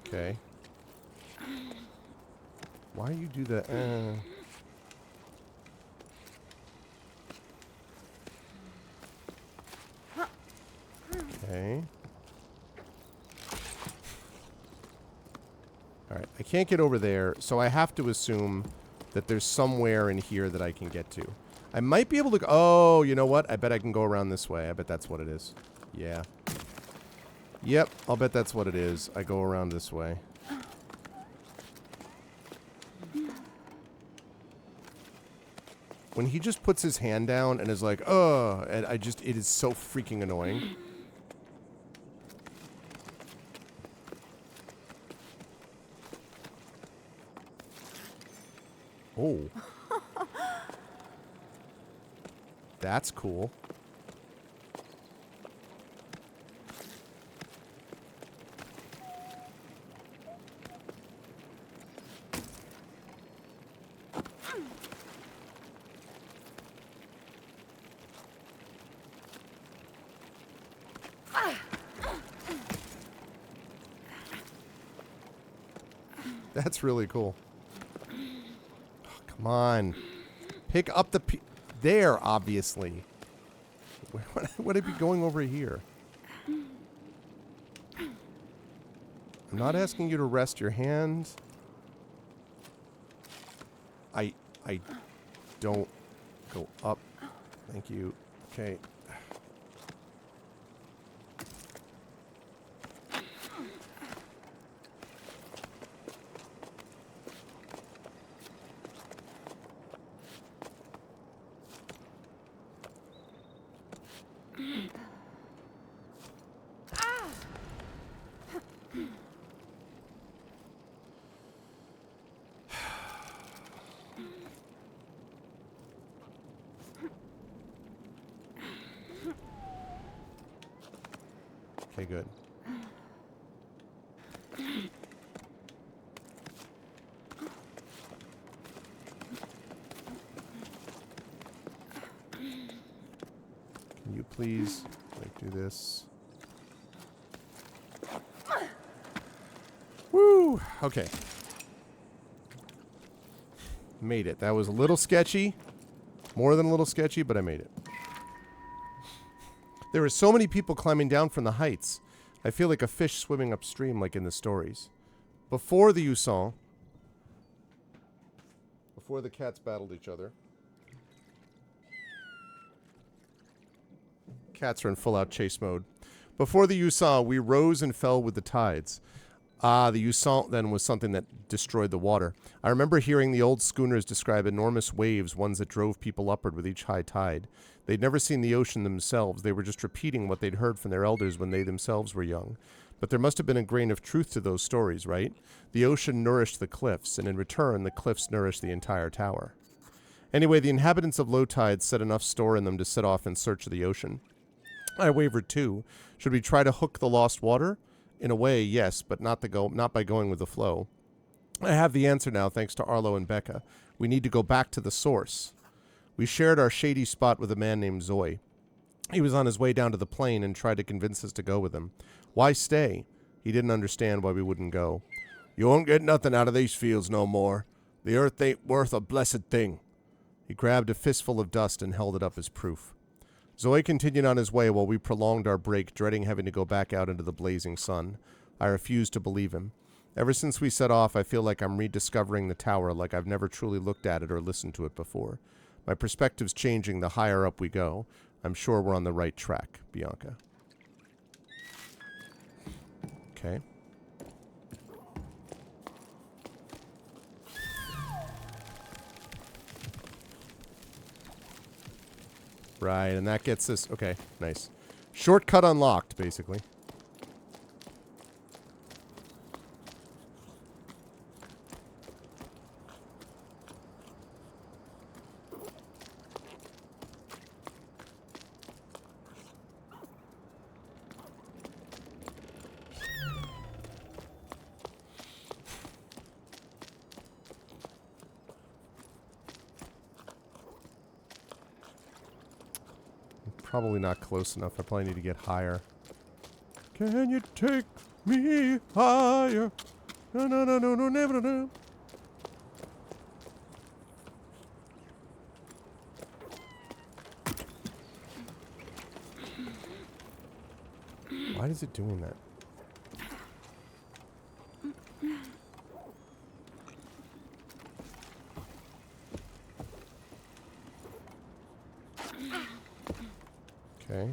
Okay. Why you do that? Okay. Alright, I can't get over there, so I have to assume that there's somewhere in here that I can get to. I might be able to... Oh, you know what? I bet I can go around this way. I bet that's what it is. Yeah. Yep, I'll bet that's what it is. I go around this way. When he just puts his hand down and is like, "Ugh," and it is so freaking annoying. Oh. That's cool. That's really cool. Oh, come on. Pick up the... There, obviously. Would I be going over here? I'm not asking you to rest your hands. I don't go up. Thank you. Okay. Okay, good. Can you please, like, do this? Woo! Okay. Made it. That was a little sketchy. More than a little sketchy, but I made it. There were so many people climbing down from the heights. I feel like a fish swimming upstream like in the stories. Before the Jusant, before the cats battled each other. Cats are in full-out chase mode. Before the Jusant, we rose and fell with the tides. The Jusant then was something that destroyed the water. I remember hearing the old schooners describe enormous waves, ones that drove people upward with each high tide. They'd never seen the ocean themselves. They were just repeating what they'd heard from their elders when they themselves were young. But there must have been a grain of truth to those stories, right? The ocean nourished the cliffs, and in return, the cliffs nourished the entire tower. Anyway, the inhabitants of low tides set enough store in them to set off in search of the ocean. I wavered too. Should we try to hook the lost water? In a way, yes, but not by going with the flow. I have the answer now, thanks to Arlo and Becca. We need to go back to the source. We shared our shady spot with a man named Zoe. He was on his way down to the plain and tried to convince us to go with him. Why stay? He didn't understand why we wouldn't go. You won't get nothing out of these fields no more. The earth ain't worth a blessed thing. He grabbed a fistful of dust and held it up as proof. Zoe continued on his way while we prolonged our break, dreading having to go back out into the blazing sun. I refused to believe him. Ever since we set off, I feel like I'm rediscovering the tower, like I've never truly looked at it or listened to it before. My perspective's changing the higher up we go. I'm sure we're on the right track, Bianca. Okay. Right, and that gets us... Okay, nice. Shortcut unlocked, basically. Probably not close enough. I probably need to get higher. Can you take me higher? No, no, no, no, no, never, no. Why is it doing that? Okay.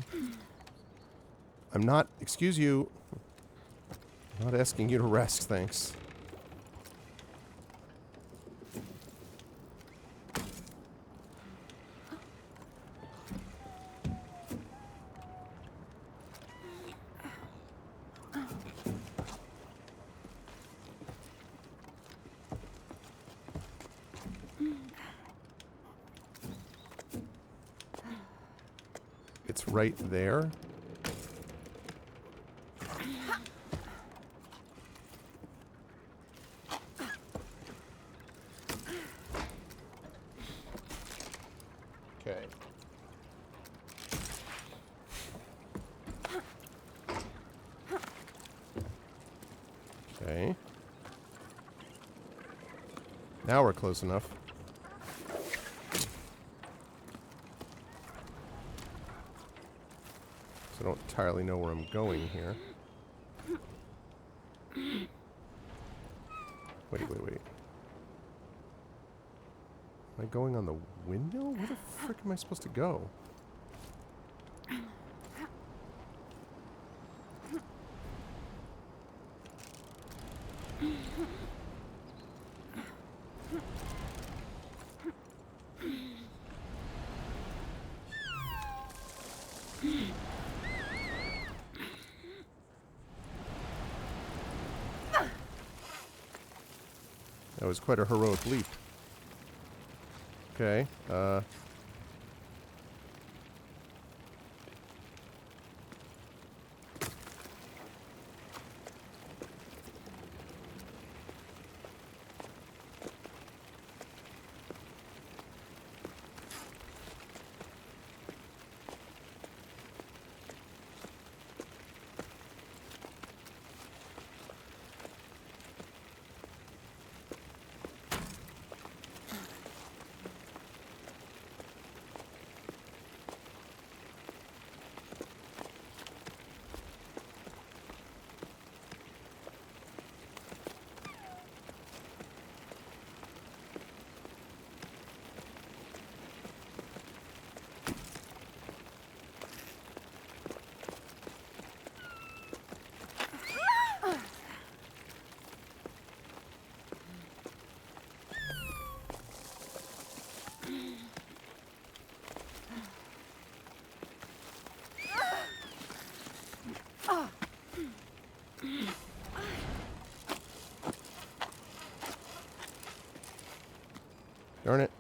I'm not... Excuse you. I'm not asking you to rest, thanks. It's right there. Okay. Okay. Now we're close enough. I don't entirely know where I'm going here. Wait. Am I going on the window? Where the frick am I supposed to go? That was quite a heroic leap. Okay, darn it.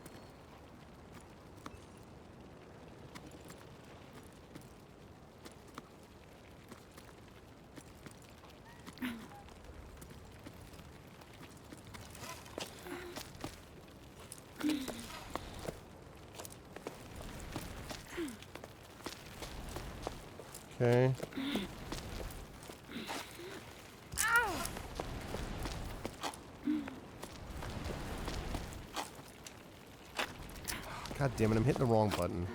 Okay. God damn it, I'm hitting the wrong button.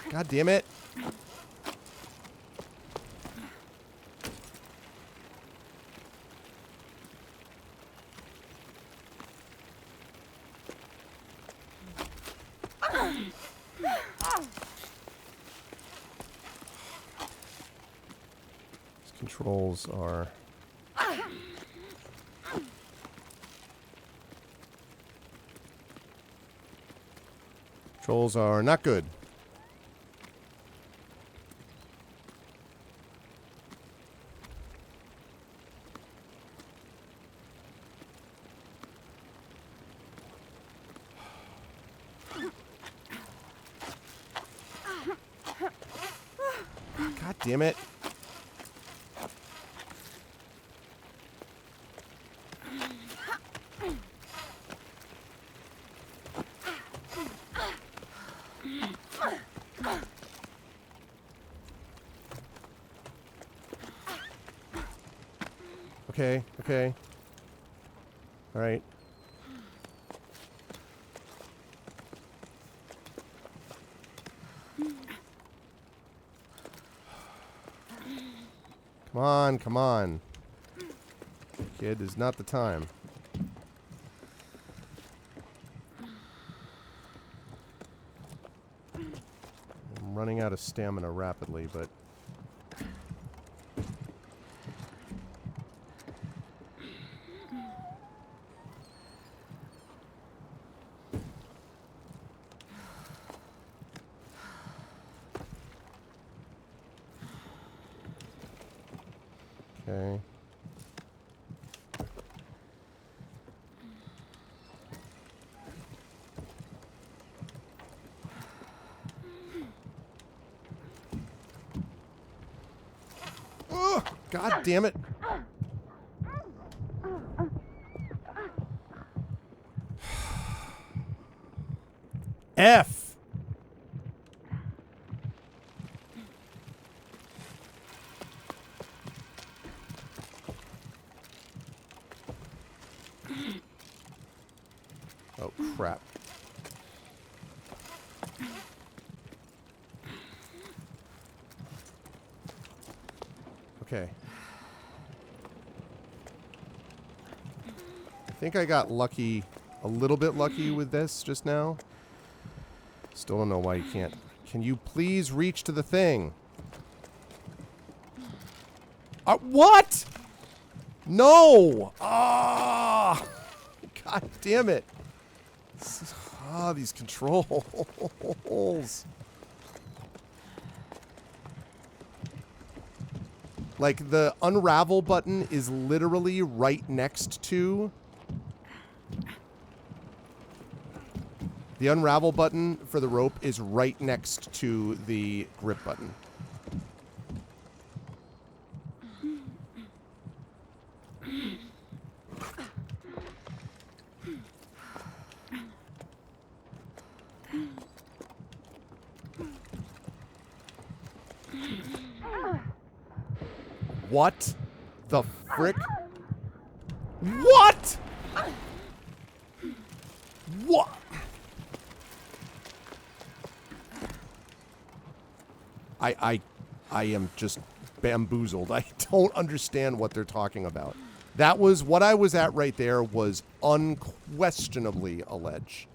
God damn it. Controls are... Controls are not good. God damn it. Okay, okay. All right. Come on, come on. Kid, is not the time. I'm running out of stamina rapidly, but... Okay. Ugh, God damn it. F. Oh, crap. Okay. I think I got lucky, a little bit lucky with this just now. Still don't know why you can't. Can you please reach to the thing? What? No! Ah! God damn it. Ah, these controls. Like, the unravel button is literally right next to... The unravel button for the rope is right next to the grip button. What the frick? What? What? I am just bamboozled. I don't understand what they're talking about. That was what I was at right there was unquestionably a ledge.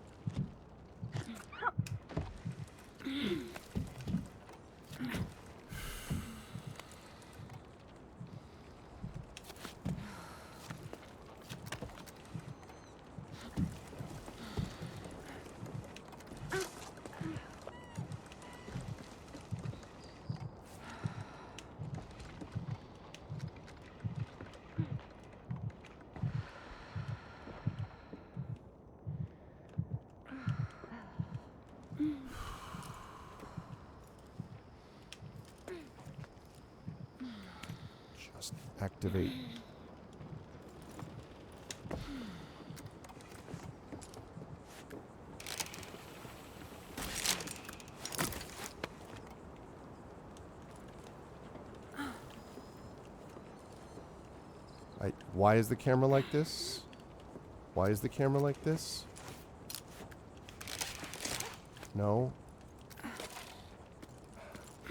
Just activate. Why is the camera like this? Why is the camera like this? No.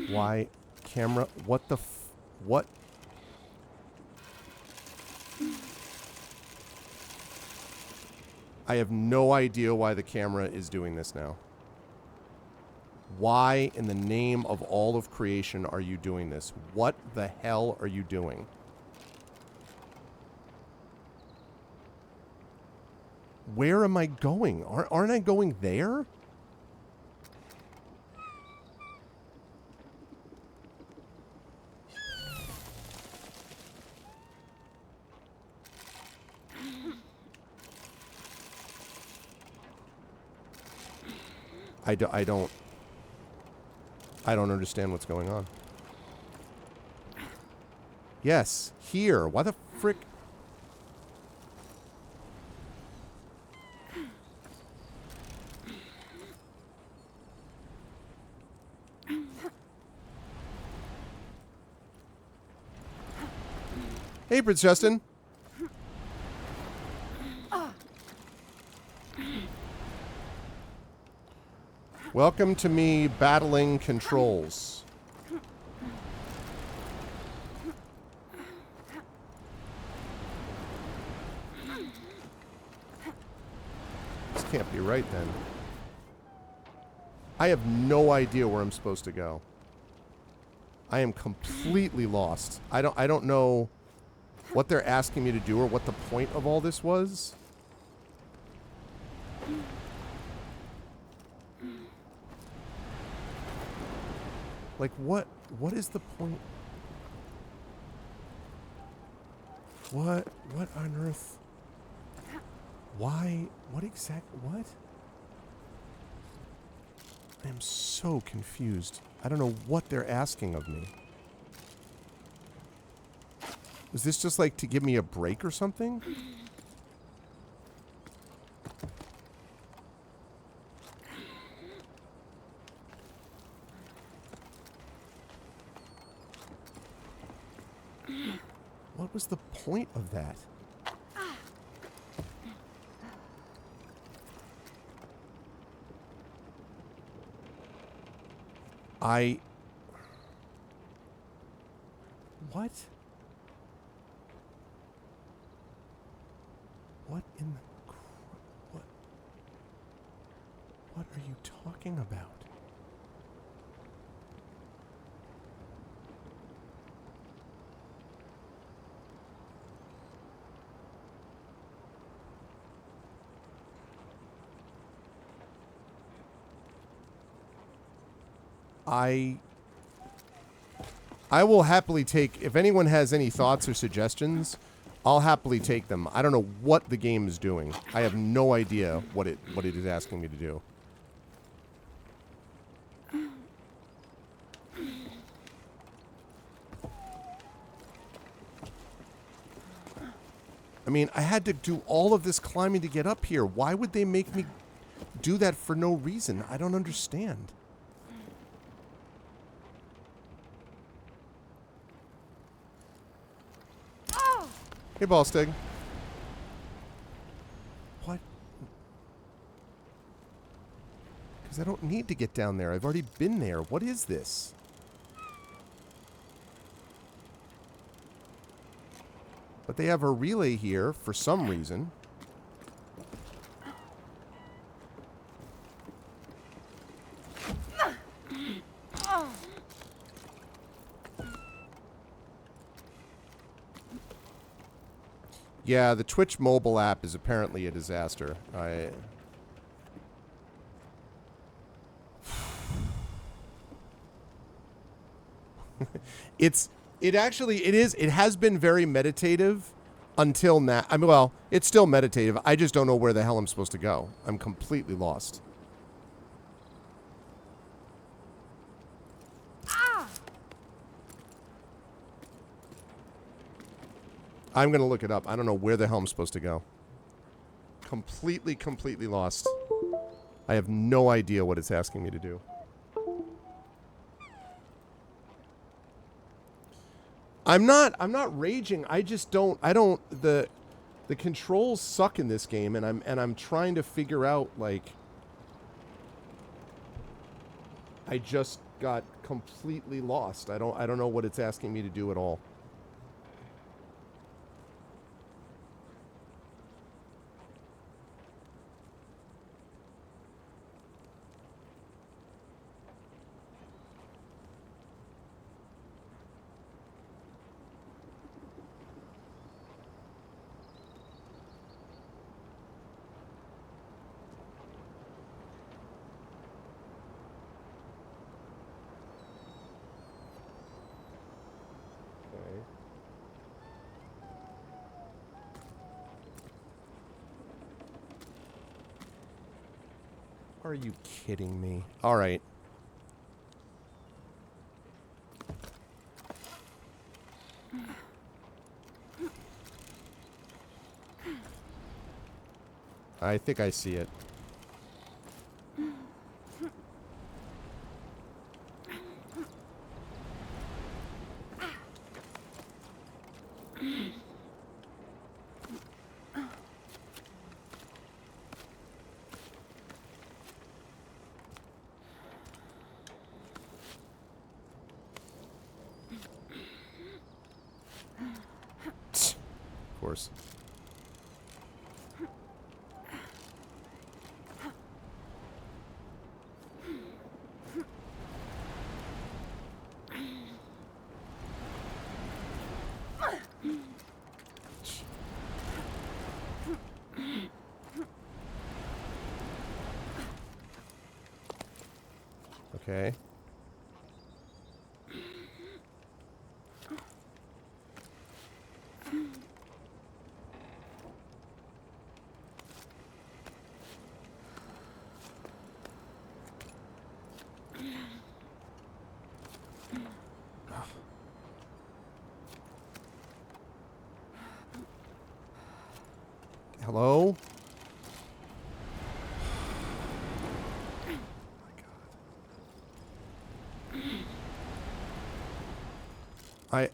Why? Camera? What the what? I have no idea why the camera is doing this now. Why in the name of all of creation are you doing this? What the hell are you doing? Where am I going? Aren't I going there? I don't understand what's going on. Yes, here. Why the frick? Hey, Prince Justin. Welcome to me battling controls. This can't be right then. I have no idea where I'm supposed to go. I am completely lost. I don't know what they're asking me to do or what the point of all this was. Like, what is the point? What on earth? Why? What what? I am so confused. I don't know what they're asking of me. Is this just like to give me a break or something? What was the point of that? What? What in the... What are you talking about? I will happily take, if anyone has any thoughts or suggestions, I'll happily take them. I don't know what the game is doing. I have no idea what it is asking me to do. I mean, I had to do all of this climbing to get up here. Why would they make me do that for no reason? I don't understand. Hey, Ballstig. What? Because I don't need to get down there. I've already been there. What is this? But they have a relay here for some reason. Yeah, the Twitch mobile app is apparently a disaster. It has been very meditative until now. I mean, well, it's still meditative. I just don't know where the hell I'm supposed to go. I'm completely lost. I'm going to look it up. I don't know where the hell I'm supposed to go. Completely lost. I have no idea what it's asking me to do. I'm not raging. I just don't the controls suck in this game, and I'm trying to figure out, like, I just got completely lost. I don't know what it's asking me to do at all. Are you kidding me? All right. I think I see it. Of course. Okay. Hello? I...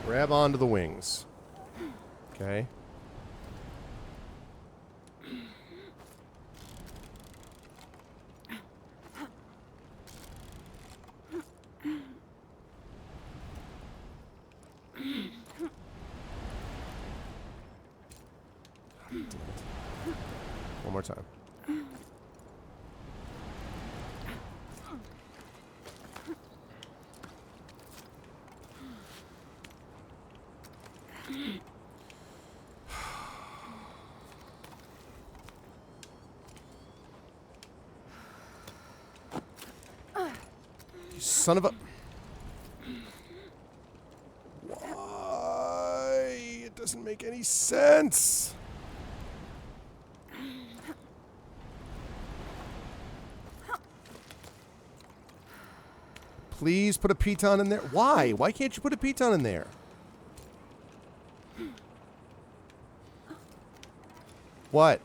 Grab onto the wings. Okay. One more time. You son of a... Why? It doesn't make any sense. Please put a piton in there. Why? Why can't you put a piton in there? What?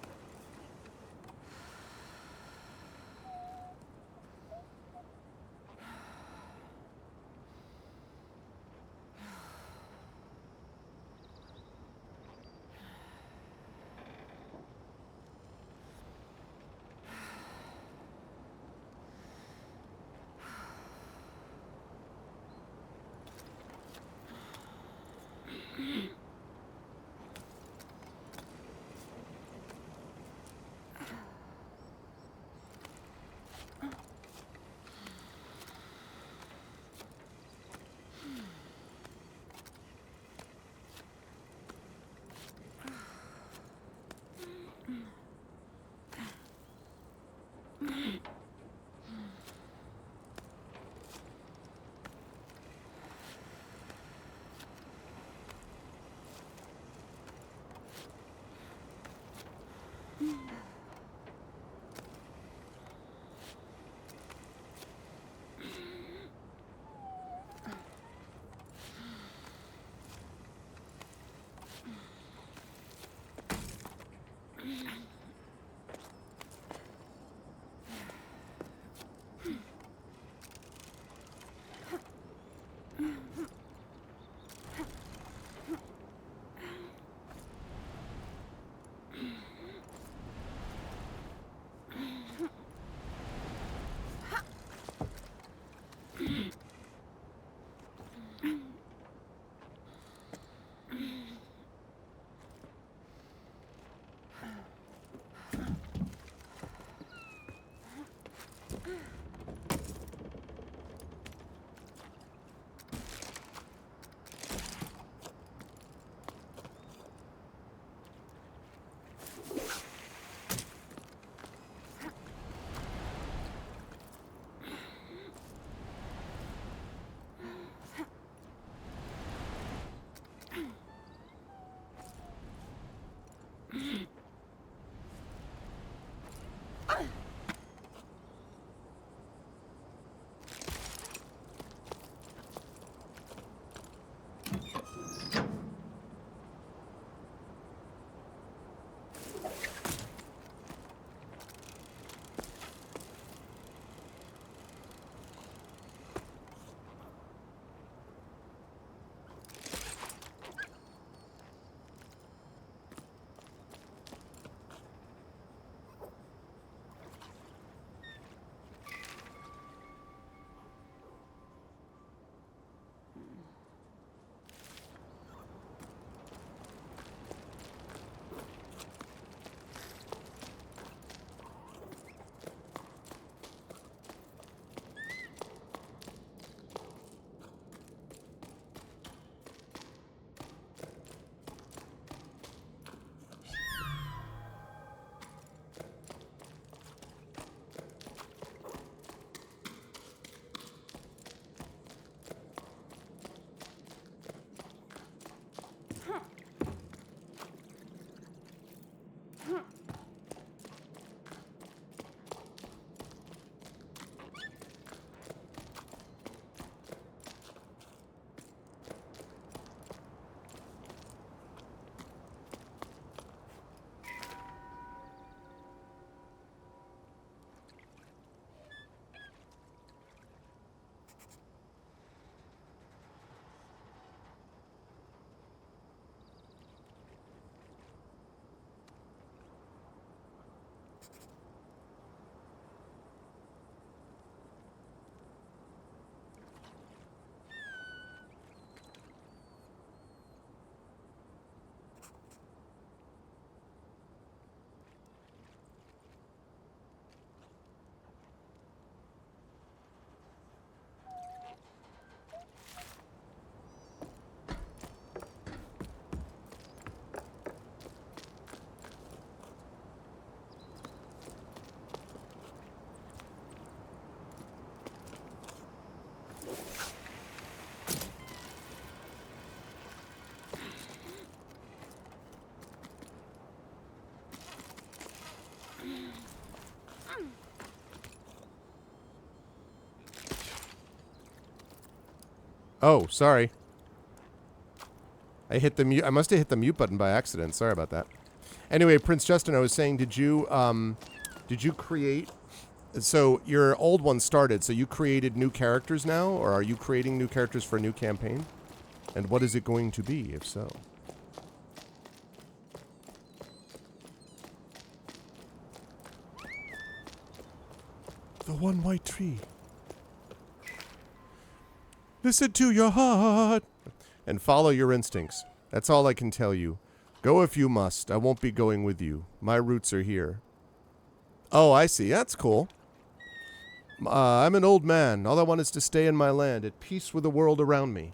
Oh, sorry. I hit the mute. I must have hit the mute button by accident. Sorry about that. Anyway, Prince Justin, I was saying, did you create? So your old one started. So you created new characters now, or are you creating new characters for a new campaign? And what is it going to be, if so? The one white tree. Listen to your heart and follow your instincts. That's all I can tell you. Go if you must. I won't be going with you. My roots are here. Oh, I see. That's cool. I'm an old man. All I want is to stay in my land, at peace with the world around me.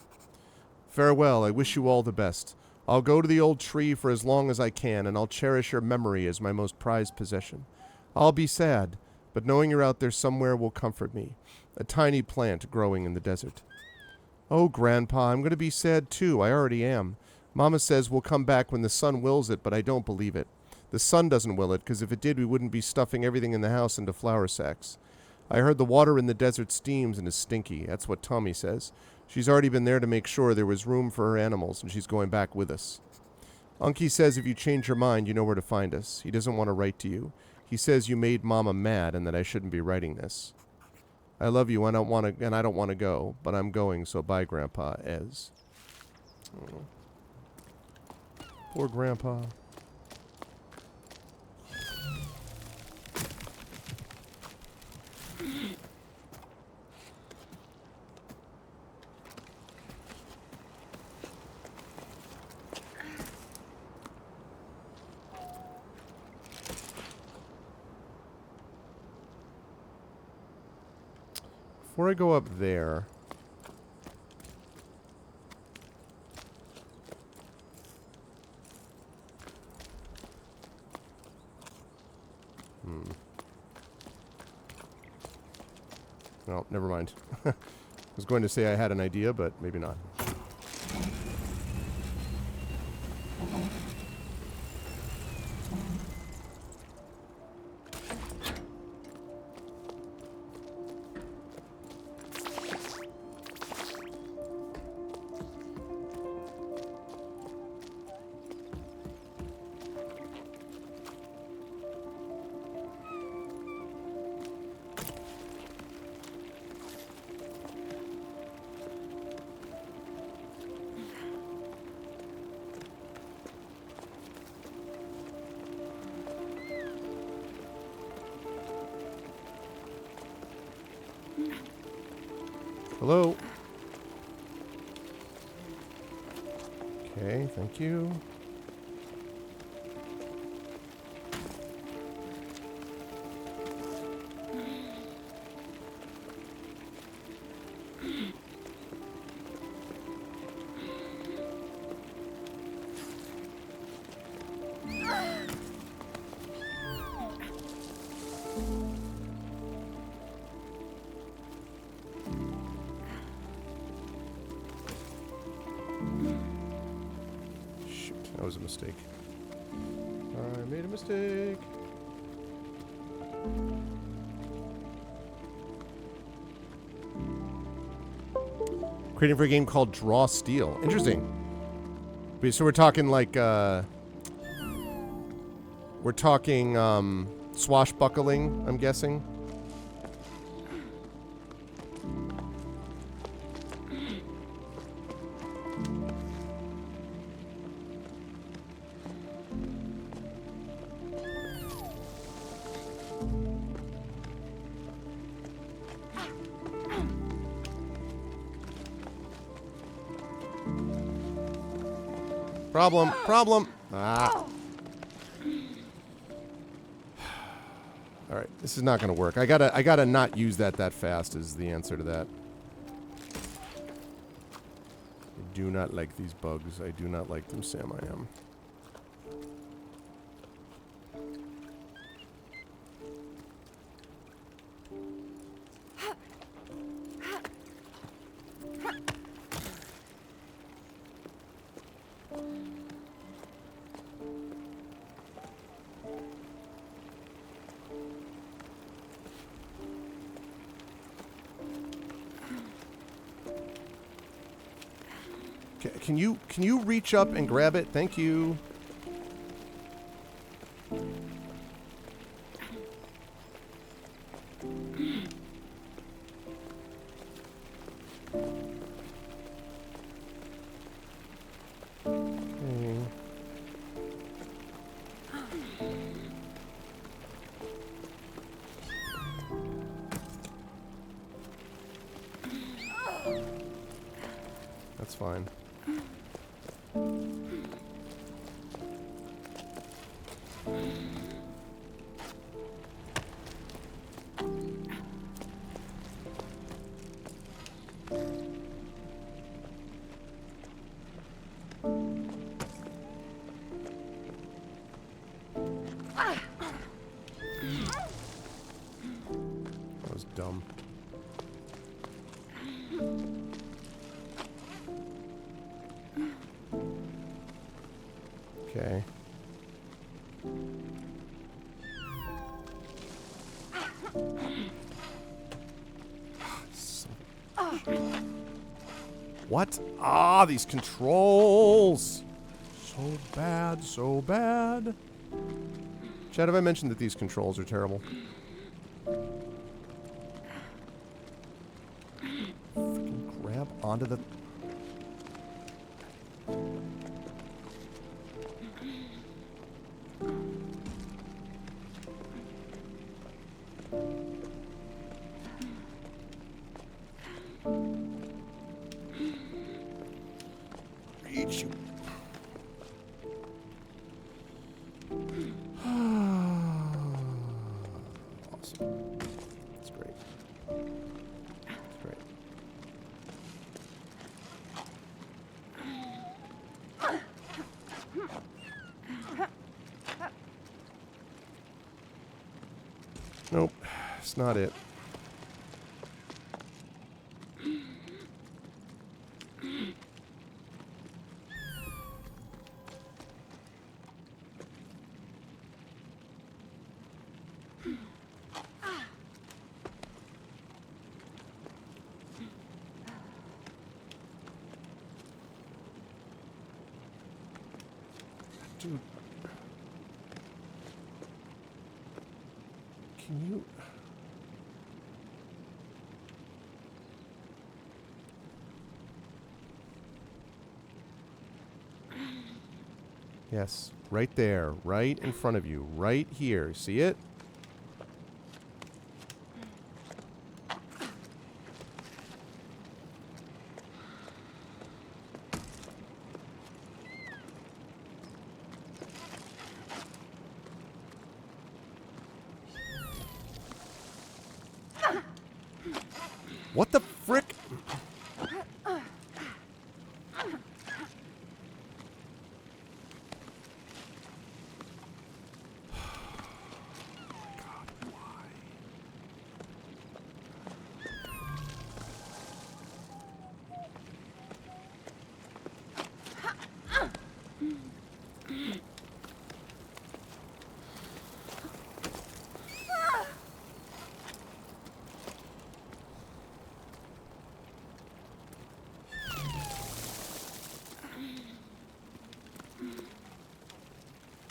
Farewell. I wish you all the best. I'll go to the old tree for as long as I can, and I'll cherish your memory as my most prized possession. I'll be sad, but knowing you're out there somewhere will comfort me. A tiny plant growing in the desert. Oh, Grandpa, I'm going to be sad too. I already am. Mama says we'll come back when the sun wills it, but I don't believe it. The sun doesn't will it, because if it did, we wouldn't be stuffing everything in the house into flour sacks. I heard the water in the desert steams and is stinky. That's what Tommy says. She's already been there to make sure there was room for her animals, and she's going back with us. Unky says if you change your mind, you know where to find us. He doesn't want to write to you. He says you made Mama mad and that I shouldn't be writing this. I love you and I don't want to go, but I'm going, so bye, Grandpa, Ez. Oh. Poor Grandpa. Before I go up there... Well, never mind. I was going to say I had an idea, but maybe not. Hello? Okay, thank you. That was a mistake. I made a mistake. Creating for a game called Draw Steel. Interesting. So we're talking like, we're talking, swashbuckling, I'm guessing. Problem. Ah. All right, this is not going to work. I gotta not use that fast is the answer to that. I do not like these bugs. I do not like them, Sam. I am. Can you reach up and grab it? Thank you. Okay. That's fine. That was dumb. Okay. What? Ah, these controls! So bad, so bad. Chad, have I mentioned that these controls are terrible? Freaking grab onto the... Reach you. Awesome. That's great. That's great. Nope. It's not it. Dude. Can you... Yes, right there, right in front of you, right here. See it? What the frick?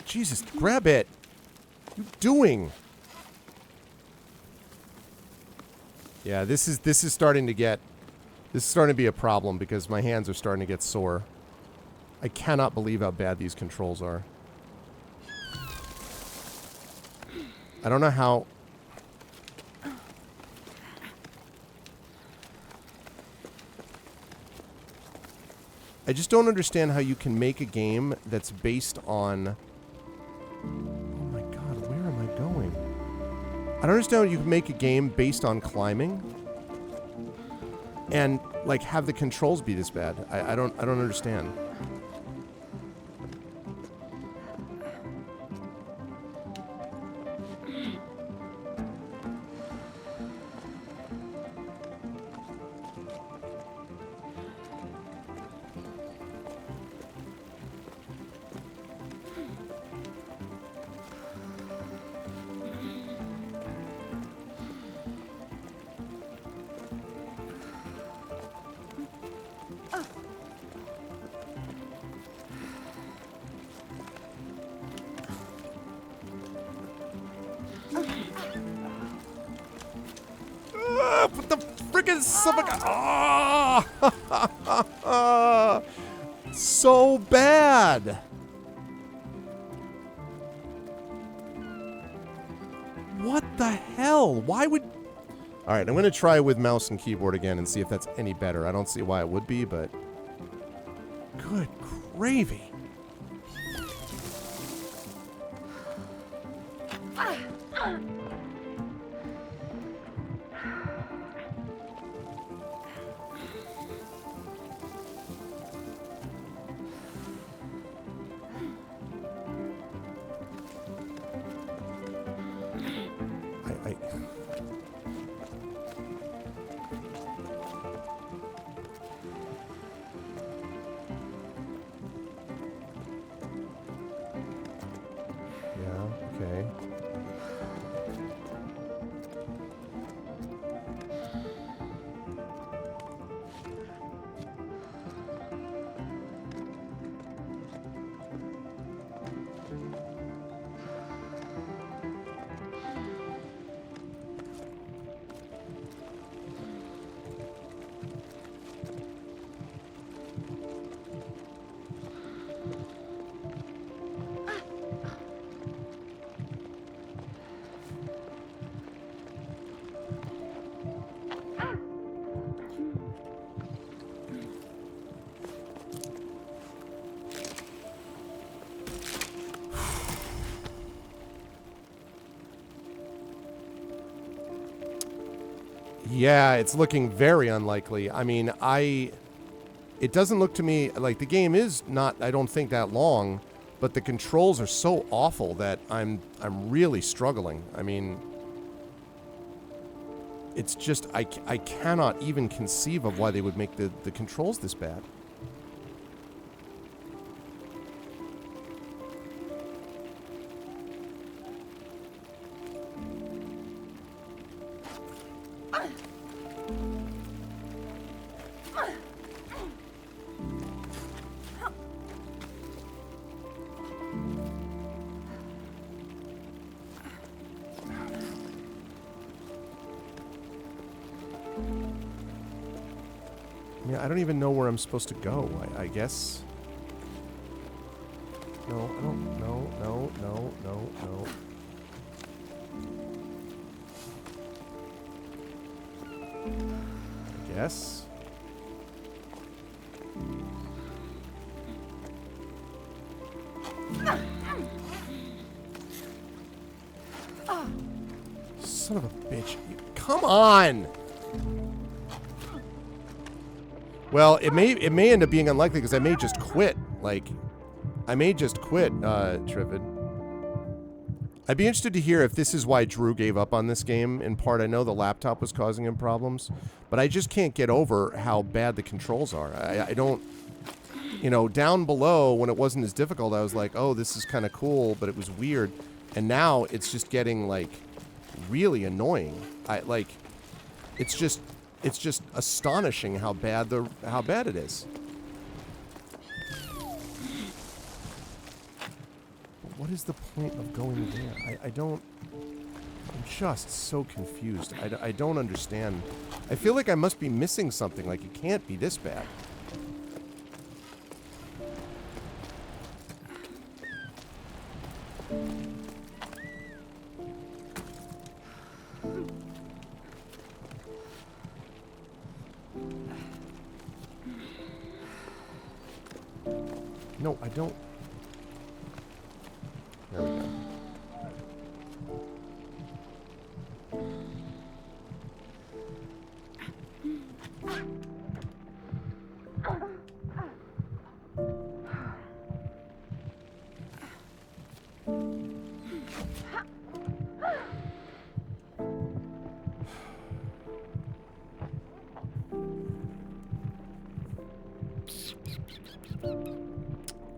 Jesus, grab it. What are you doing? Yeah, this is starting to get... This is starting to be a problem because my hands are starting to get sore. I cannot believe how bad these controls are. I don't know how... I just don't understand how you can make a game that's based on... Oh my god, where am I going? I don't understand how you can make a game based on climbing and, like, have the controls be this bad. I don't understand. son of a... Oh! So bad. What the hell? Why would... All right, I'm going to try with mouse and keyboard again and see if that's any better. I don't see why it would be, but... Good gravy. Okay. Yeah, it's looking very unlikely. I mean, it doesn't look to me like the game is not, I don't think, that long, but the controls are so awful that I'm really struggling. I mean, it's just, I cannot even conceive of why they would make the controls this bad. Yeah, I don't even know where I'm supposed to go, I guess. No, I don't. No. I guess. Son of a bitch. Come on! Well, it may end up being unlikely because I may just quit. Like, I may just quit, Trivid. I'd be interested to hear if this is why Drew gave up on this game. In part, I know the laptop was causing him problems, but I just can't get over how bad the controls are. I don't, you know, down below when it wasn't as difficult, I was like, oh, this is kind of cool, but it was weird. And now it's just getting, like, really annoying. It's just astonishing how bad it is. But what is the point of going there? I'm just so confused. I don't understand. I feel like I must be missing something. Like, it can't be this bad. No, I don't. There we go.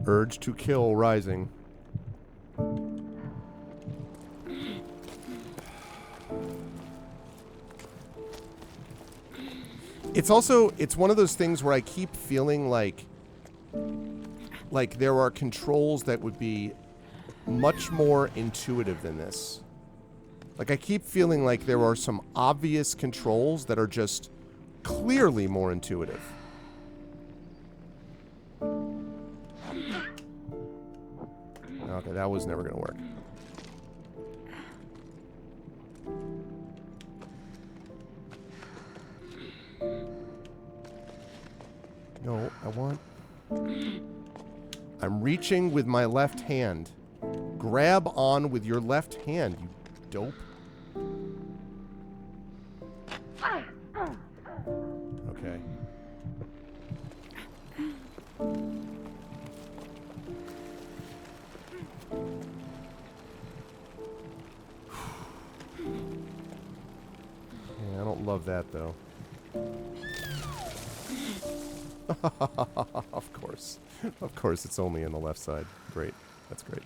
Urge to kill rising. It's one of those things where I keep feeling like there are controls that would be much more intuitive than this. Like, I keep feeling like there are some obvious controls that are just clearly more intuitive. Okay, that was never going to work. No, I want... I'm reaching with my left hand. Grab on with your left hand, you dope. Okay. Yeah, I don't love that, though. Of course. Of course, it's only in the left side. Great. That's great.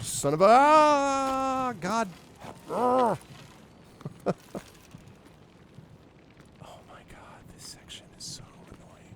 Son of a... Ah, God. Oh my God, this section is so annoying.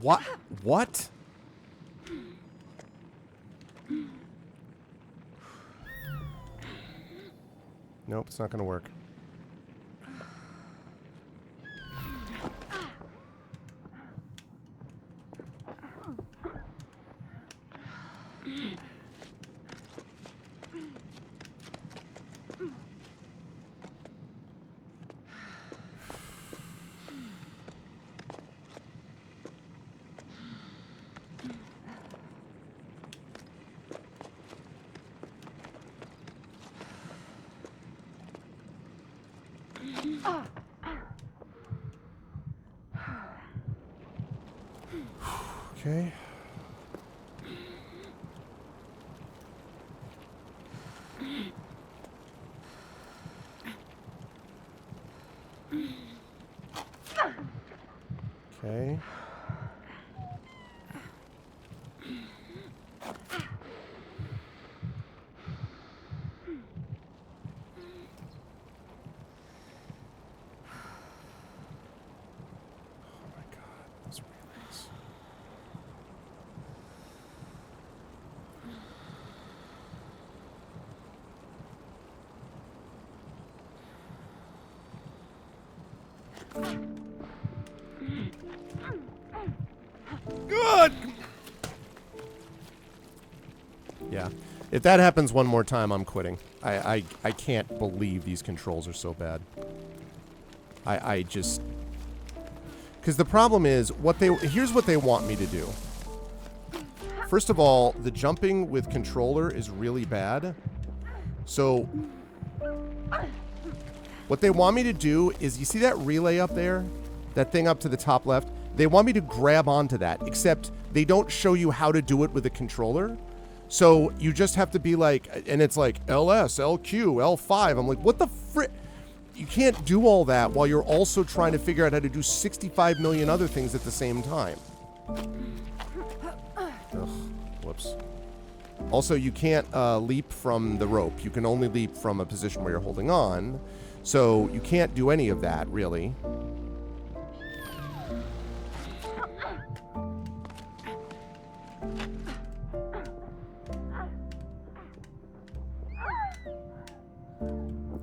What? What? Nope, it's not going to work. Okay. Okay. Good! Yeah. If that happens one more time, I'm quitting. I can't believe these controls are so bad. I just... Because the problem is, here's what they want me to do. First of all, the jumping with controller is really bad. So... What they want me to do is, you see that relay up there? That thing up to the top left? They want me to grab onto that, except they don't show you how to do it with a controller. So you just have to be like, and it's like LS, LQ, L5. I'm like, what the frick? You can't do all that while you're also trying to figure out how to do 65 million other things at the same time. Ugh, whoops. Also, you can't leap from the rope. You can only leap from a position where you're holding on. So you can't do any of that, really.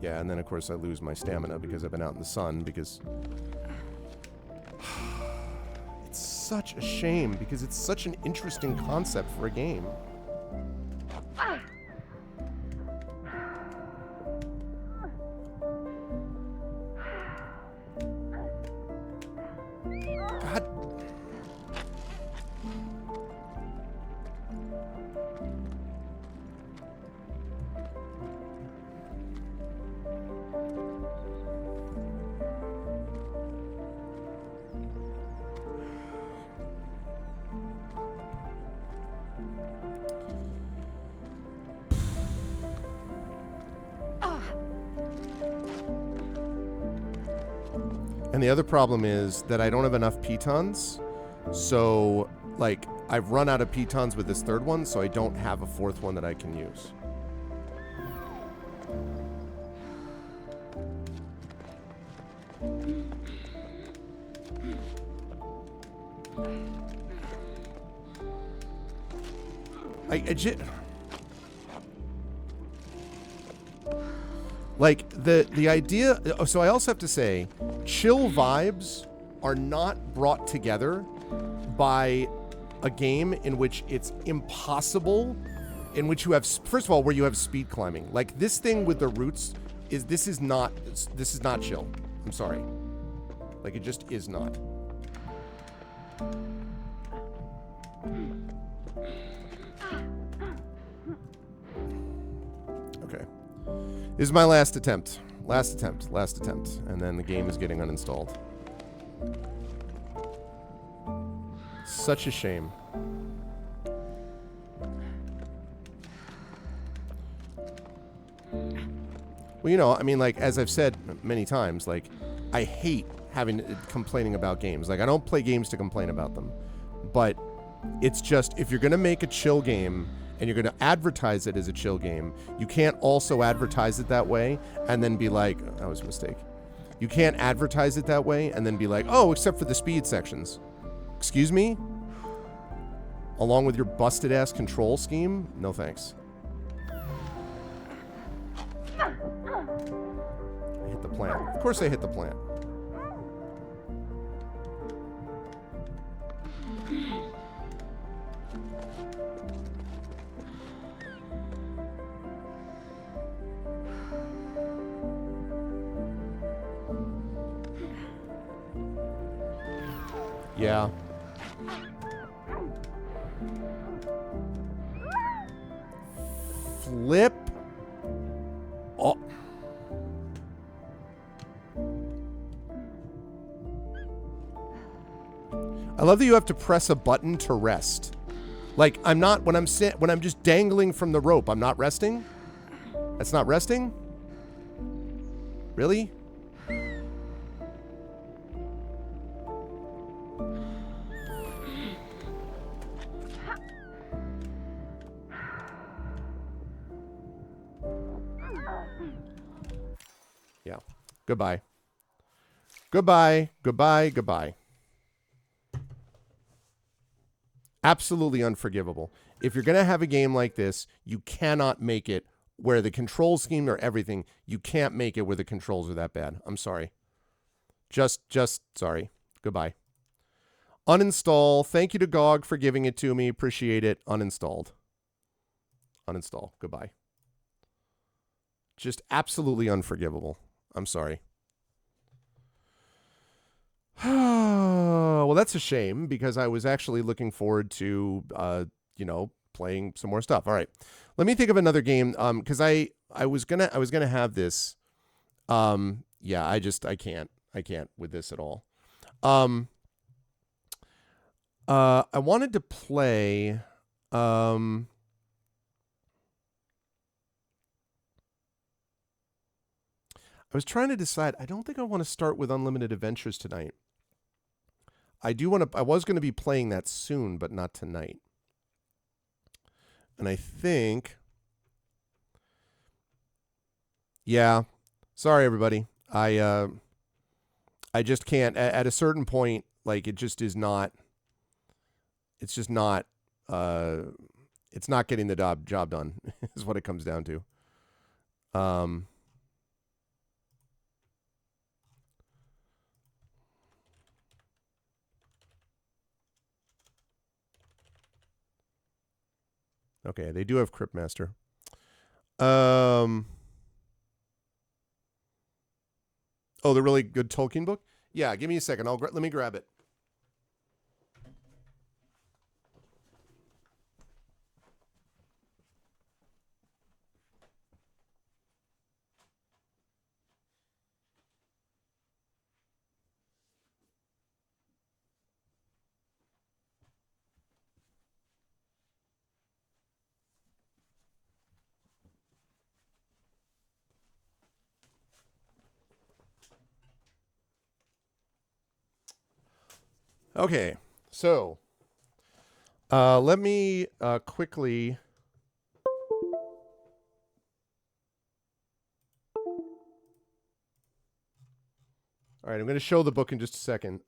Yeah, and then of course I lose my stamina because I've been out in the sun, because... It's such a shame, because it's such an interesting concept for a game. God. And the other problem is that I don't have enough pitons. So, like, I've run out of pitons with this third one, so I don't have a fourth one that I can use. Like, the idea... So I also have to say, chill vibes are not brought together by a game in which it's impossible, in which you have... First of all, where you have speed climbing. Like, this thing with the roots, this is not chill. I'm sorry. Like, it just is not. Okay. This is my last attempt. Last attempt. And then the game is getting uninstalled. Such a shame. Well, you know, I mean, like, as I've said many times, like, I hate complaining about games. Like, I don't play games to complain about them. But it's just, if you're going to make a chill game and you're going to advertise it as a chill game, you can't also advertise it that way and then be like, oh, that was a mistake. You can't advertise it that way and then be like, oh, except for the speed sections. Excuse me? Along with your busted ass control scheme? No thanks. I hit the plant. Of course I hit the plant. Yeah. Flip. Oh. I love that you have to press a button to rest. Like, I'm not, when I'm just dangling from the rope, I'm not resting? That's not resting? Really? Yeah. Goodbye. Goodbye. Goodbye. Goodbye. Absolutely unforgivable. If you're going to have a game like this, you cannot make it where the control scheme or everything, you can't make it where the controls are that bad. I'm sorry. Just sorry. Goodbye. Uninstall. Thank you to GOG for giving it to me. Appreciate it. Uninstalled. Uninstall. Goodbye. Just absolutely unforgivable. I'm sorry. Well, that's a shame because I was actually looking forward to, you know, playing some more stuff. All right, let me think of another game. Because I was gonna have this. Yeah, I can't with this at all. I wanted to play. I was trying to decide. I don't think I want to start with Unlimited Adventures tonight. I was going to be playing that soon, but not tonight. And I think... Yeah. Sorry, everybody. I just can't. At a certain point, like, it just is not... It's just not... it's not getting the job done, is what it comes down to. Okay, they do have Cryptmaster. Oh, the really good Tolkien book? Yeah, give me a second. Let me grab it. Okay, so let me quickly. All right, I'm going to show the book in just a second.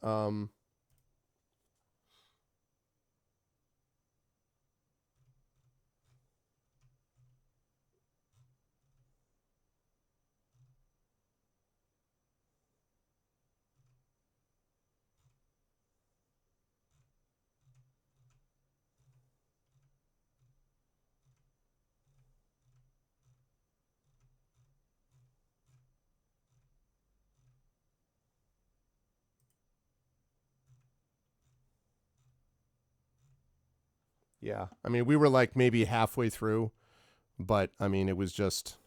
Yeah, I mean, we were like maybe halfway through, but I mean, it was just.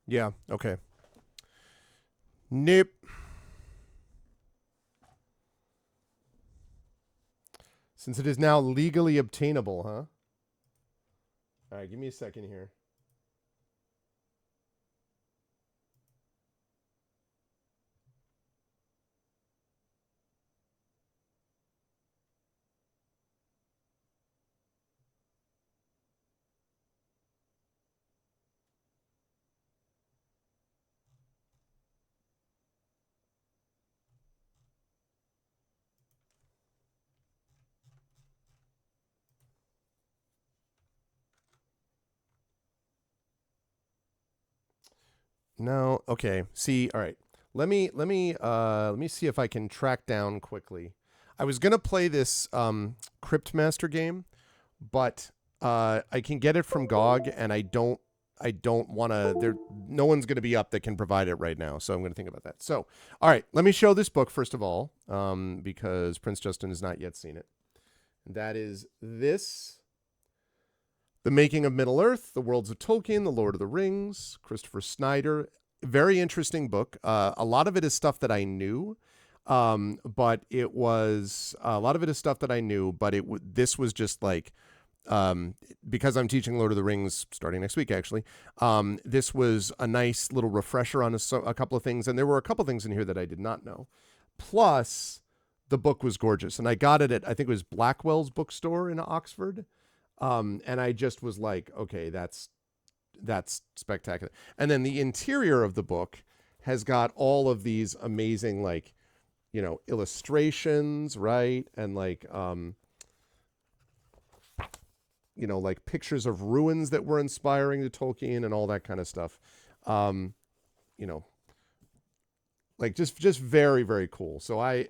Yeah. Okay. Nope. Since it is now legally obtainable, huh? All right, give me a second here. No. Okay. See. All right. Let me see if I can track down quickly. I was gonna play this Cryptmaster game, but I can get it from GOG, and I don't want to. There, no one's going to be up that can provide it right now, so I'm going to think about that. So, all right, let me show this book first of all, because Prince Justin has not yet seen it. That is this: The Making of Middle Earth, The Worlds of Tolkien, The Lord of the Rings, Christopher Snyder. Very interesting book. A lot of it is stuff that I knew. But it was a lot of it is stuff that I knew, but this was just like because I'm teaching Lord of the Rings starting next week, actually. This was a nice little refresher on a couple of things, and there were a couple of things in here that I did not know. Plus, the book was gorgeous, and I got it at I think it was Blackwell's bookstore in Oxford, and I just was like, okay, that's spectacular. And then the interior of the book has got all of these amazing like illustrations, right, and like like pictures of ruins that were inspiring to Tolkien and all that kind of stuff. Um, you know, like just very very cool. So I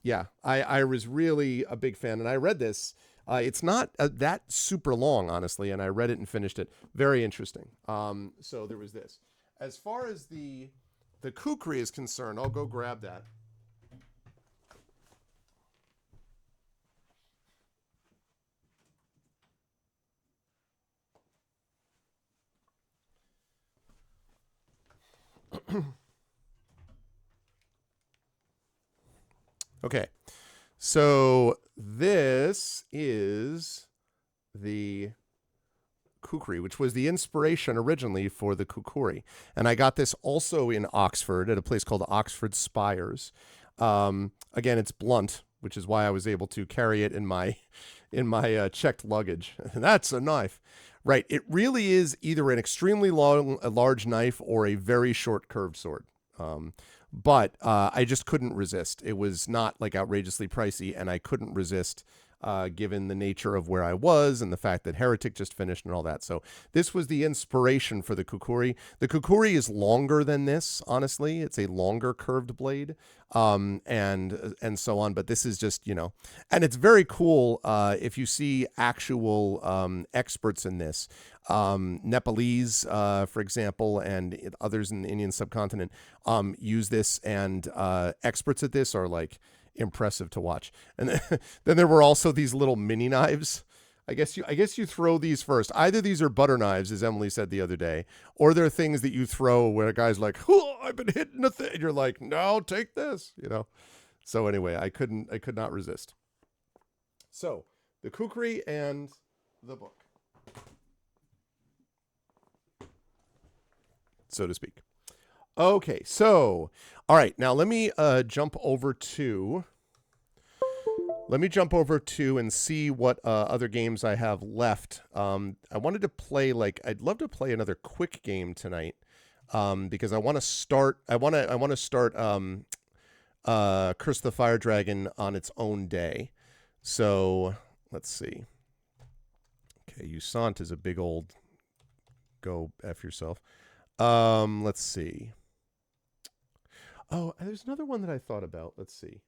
was really a big fan, and I read this. It's not that super long, honestly, and I read it and finished it. Very interesting. So there was this. As far as the kukri is concerned, I'll go grab that. Okay. So this is the kukri, which was the inspiration originally for the kukuri. And I got this also in Oxford at a place called Oxford Spires. Again, it's blunt, which is why I was able to carry it in my checked luggage. That's a knife. Right. It really is either an extremely large knife or a very short curved sword. But I just couldn't resist. It was not like outrageously pricey, and I couldn't resist given the nature of where I was and the fact that Heretic just finished and all that. So this was the inspiration for the kukuri. The kukuri is longer than this, honestly. It's a longer curved blade, and so on. But this is just, and it's very cool if you see actual experts in this. Nepalese, for example, and others in the Indian subcontinent use this, and experts at this are like impressive to watch. And then there were also these little mini knives. I guess you throw these first. Either these are butter knives, as Emily said the other day, or they're things that you throw where a guy's like, "Oh, I've been hitting a thing." And you're like, "No, take this," So anyway, I could not resist. So the kukri and the book, so to speak. Okay, so all right, now let me jump over to and see what other games I have left. I wanted to play I'd love to play another quick game tonight, because I want to start. I want to start Curse of the Fire Dragon on its own day. So let's see. Okay, Jusant is a big old go F yourself. Let's see. Oh, there's another one that I thought about. Let's see.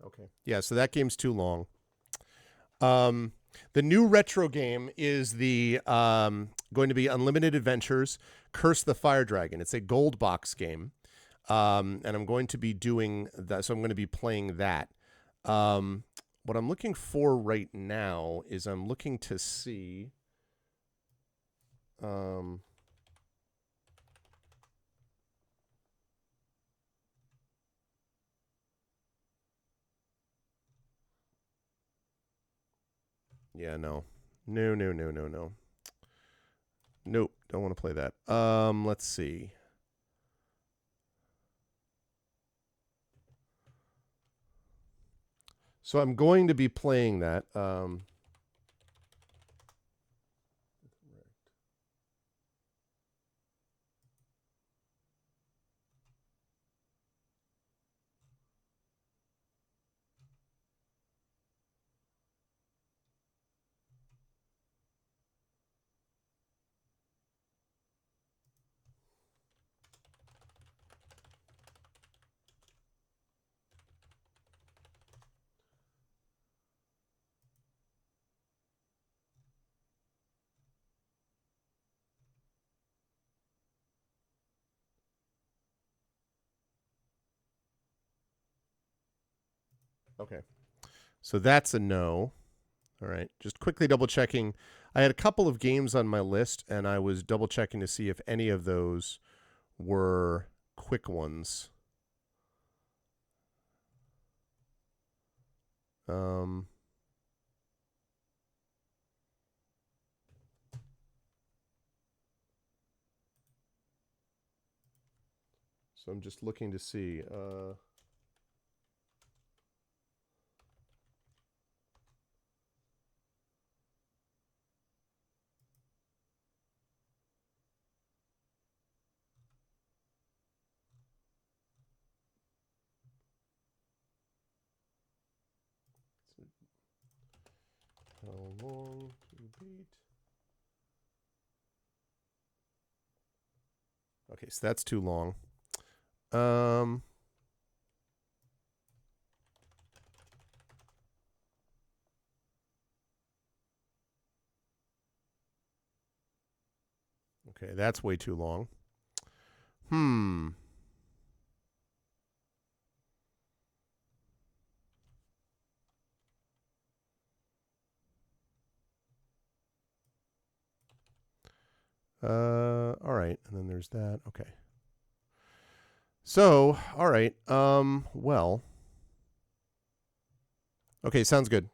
Okay. Yeah, so that game's too long. The new retro game is the going to be Unlimited Adventures Curse the Fire Dragon. It's a gold box game. And I'm going to be doing that. So I'm going to be playing that. What I'm looking for right now is I'm looking to see. Yeah, no. No. Nope, don't want to play that. Let's see. So I'm going to be playing that. Okay. So that's a no. All right. Just quickly double checking. I had a couple of games on my list, and I was double checking to see if any of those were quick ones. So I'm just looking to see. How long to beat? Okay, so that's too long. Okay, that's way too long. All right, and then there's that. Okay. So, all right. Well. Okay, sounds good.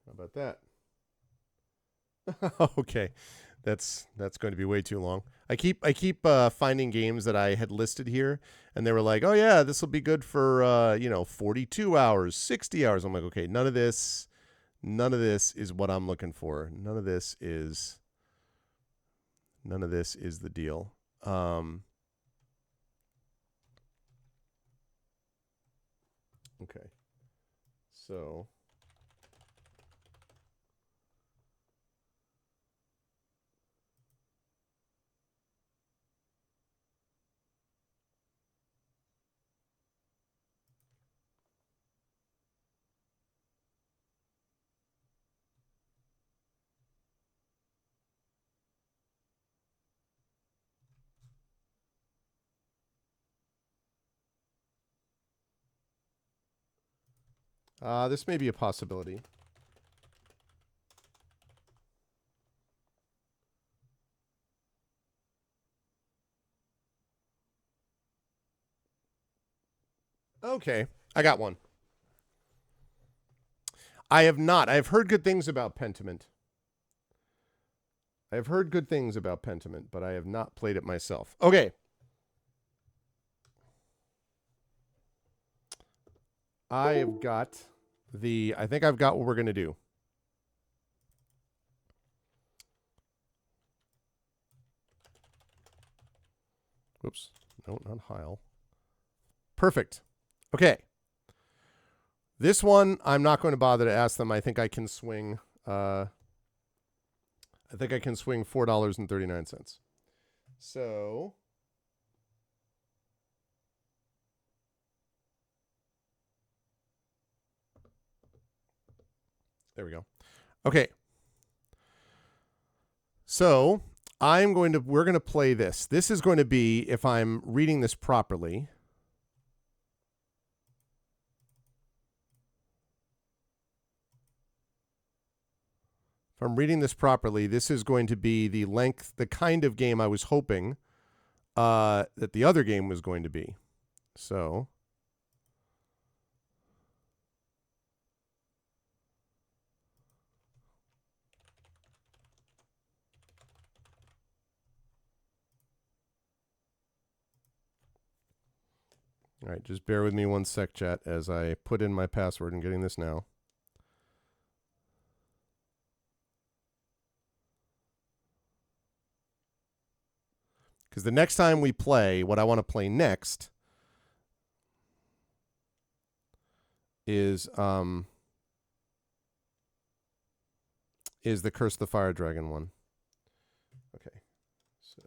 How about that? Okay, that's going to be way too long. I keep finding games that I had listed here, and they were like, oh yeah, this will be good for 42 hours, 60 hours. I'm like, okay, none of this is what I'm looking for. None of this is the deal. Okay, so. This may be a possibility. Okay, I got one. I have not. I've heard good things about Pentiment. I've heard good things about Pentiment, but I have not played it myself. Okay. I have got I think I've got what we're going to do. Whoops. No, not Heil. Perfect. Okay. This one, I'm not going to bother to ask them. I think I can swing. I think I can swing $4.39. So. There we go. Okay. So we're going to play this. This is going to be, if I'm reading this properly. If I'm reading this properly, this is going to be the kind of game I was hoping that the other game was going to be. So. All right, just bear with me one sec, chat, as I put in my password and getting this now. Because the next time we play, what I want to play next is the Curse of the Fire Dragon one. Okay, so.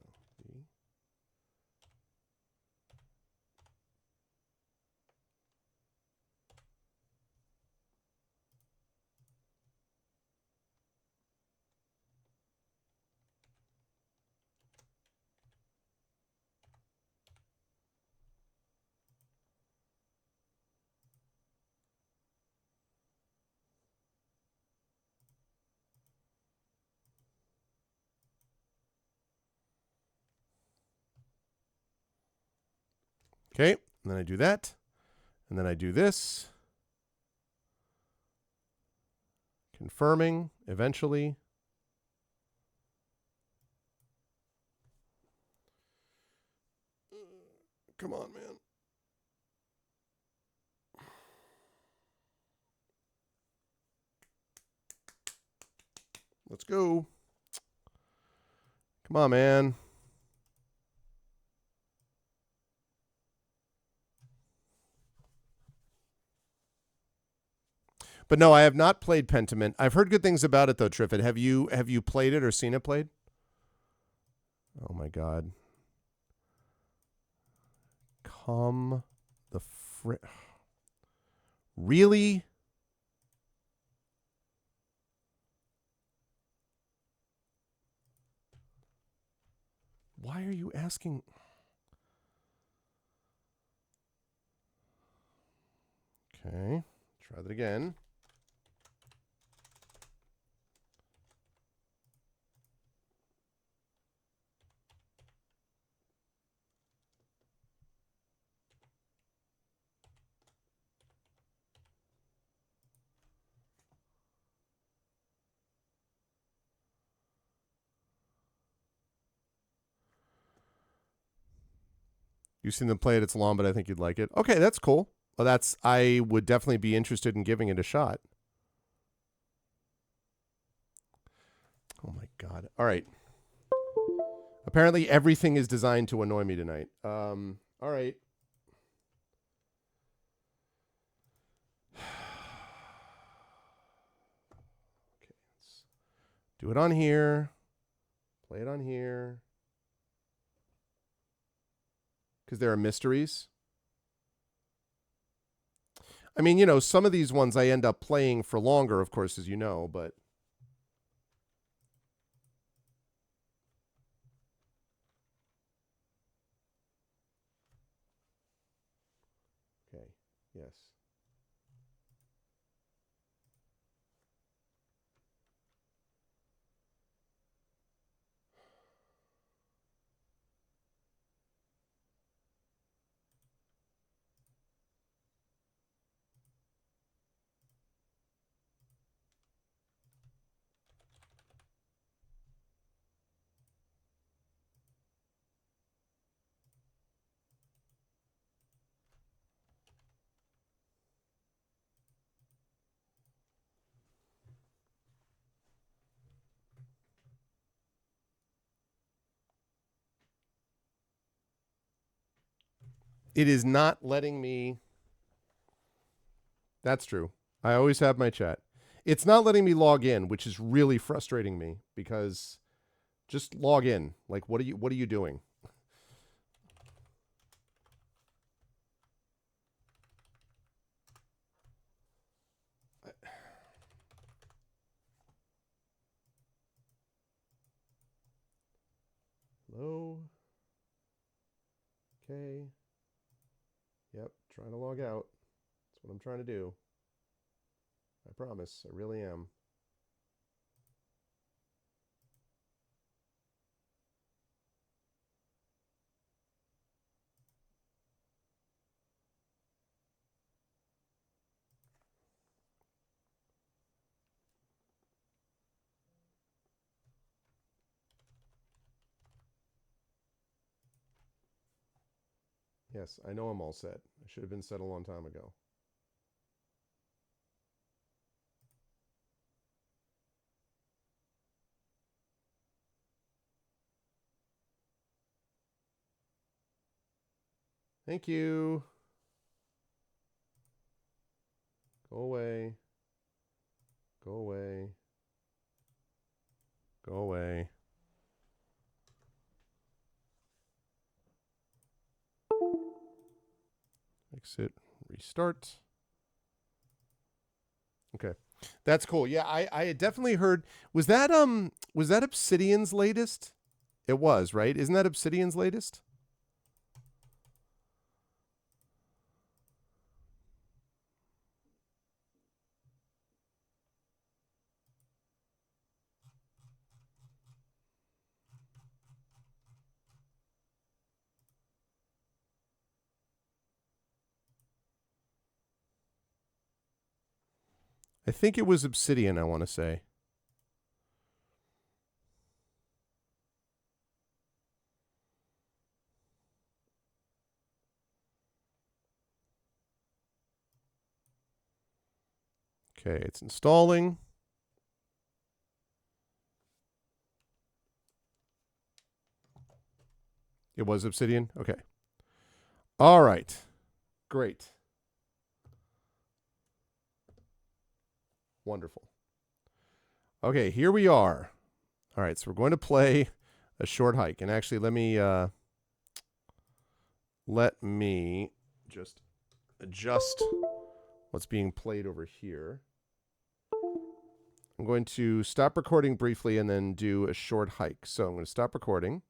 Okay, and then I do that. And then I do this. Confirming eventually. Come on, man. Let's go. Come on, man. But no, I have not played Pentiment. I've heard good things about it though, Triffid. Have you played it or seen it played? Oh my god. Come the Really? Why are you asking? Okay. Try that again. You've seen them play it. It's long, but I think you'd like it. Okay, that's cool. Well, I would definitely be interested in giving it a shot. Oh my god. All right. Apparently everything is designed to annoy me tonight. All right. Okay, let's do it on here. Play it on here. Because there are mysteries. I mean, you know, some of these ones I end up playing for longer, of course, as you know, but... Okay, yes. It is not letting me... That's true. I always have my chat. It's not letting me log in, which is really frustrating me because just log in. Like, what are you doing? Hello? Okay. Yep, trying to log out. That's what I'm trying to do. I promise, I really am. Yes, I know I'm all set. I should have been set a long time ago. Thank you. Go away. Go away. Go away. Exit. Restart. Okay. That's cool. Yeah, I had definitely heard was that Obsidian's latest? It was, right? Isn't that Obsidian's latest? I think it was Obsidian, I want to say. Okay, it's installing. It was Obsidian? Okay. All right. Great. Wonderful. Okay, here we are. All right, so we're going to play a short hike. And actually, let me just adjust what's being played over here. I'm going to stop recording briefly and then do a short hike. So I'm going to stop recording.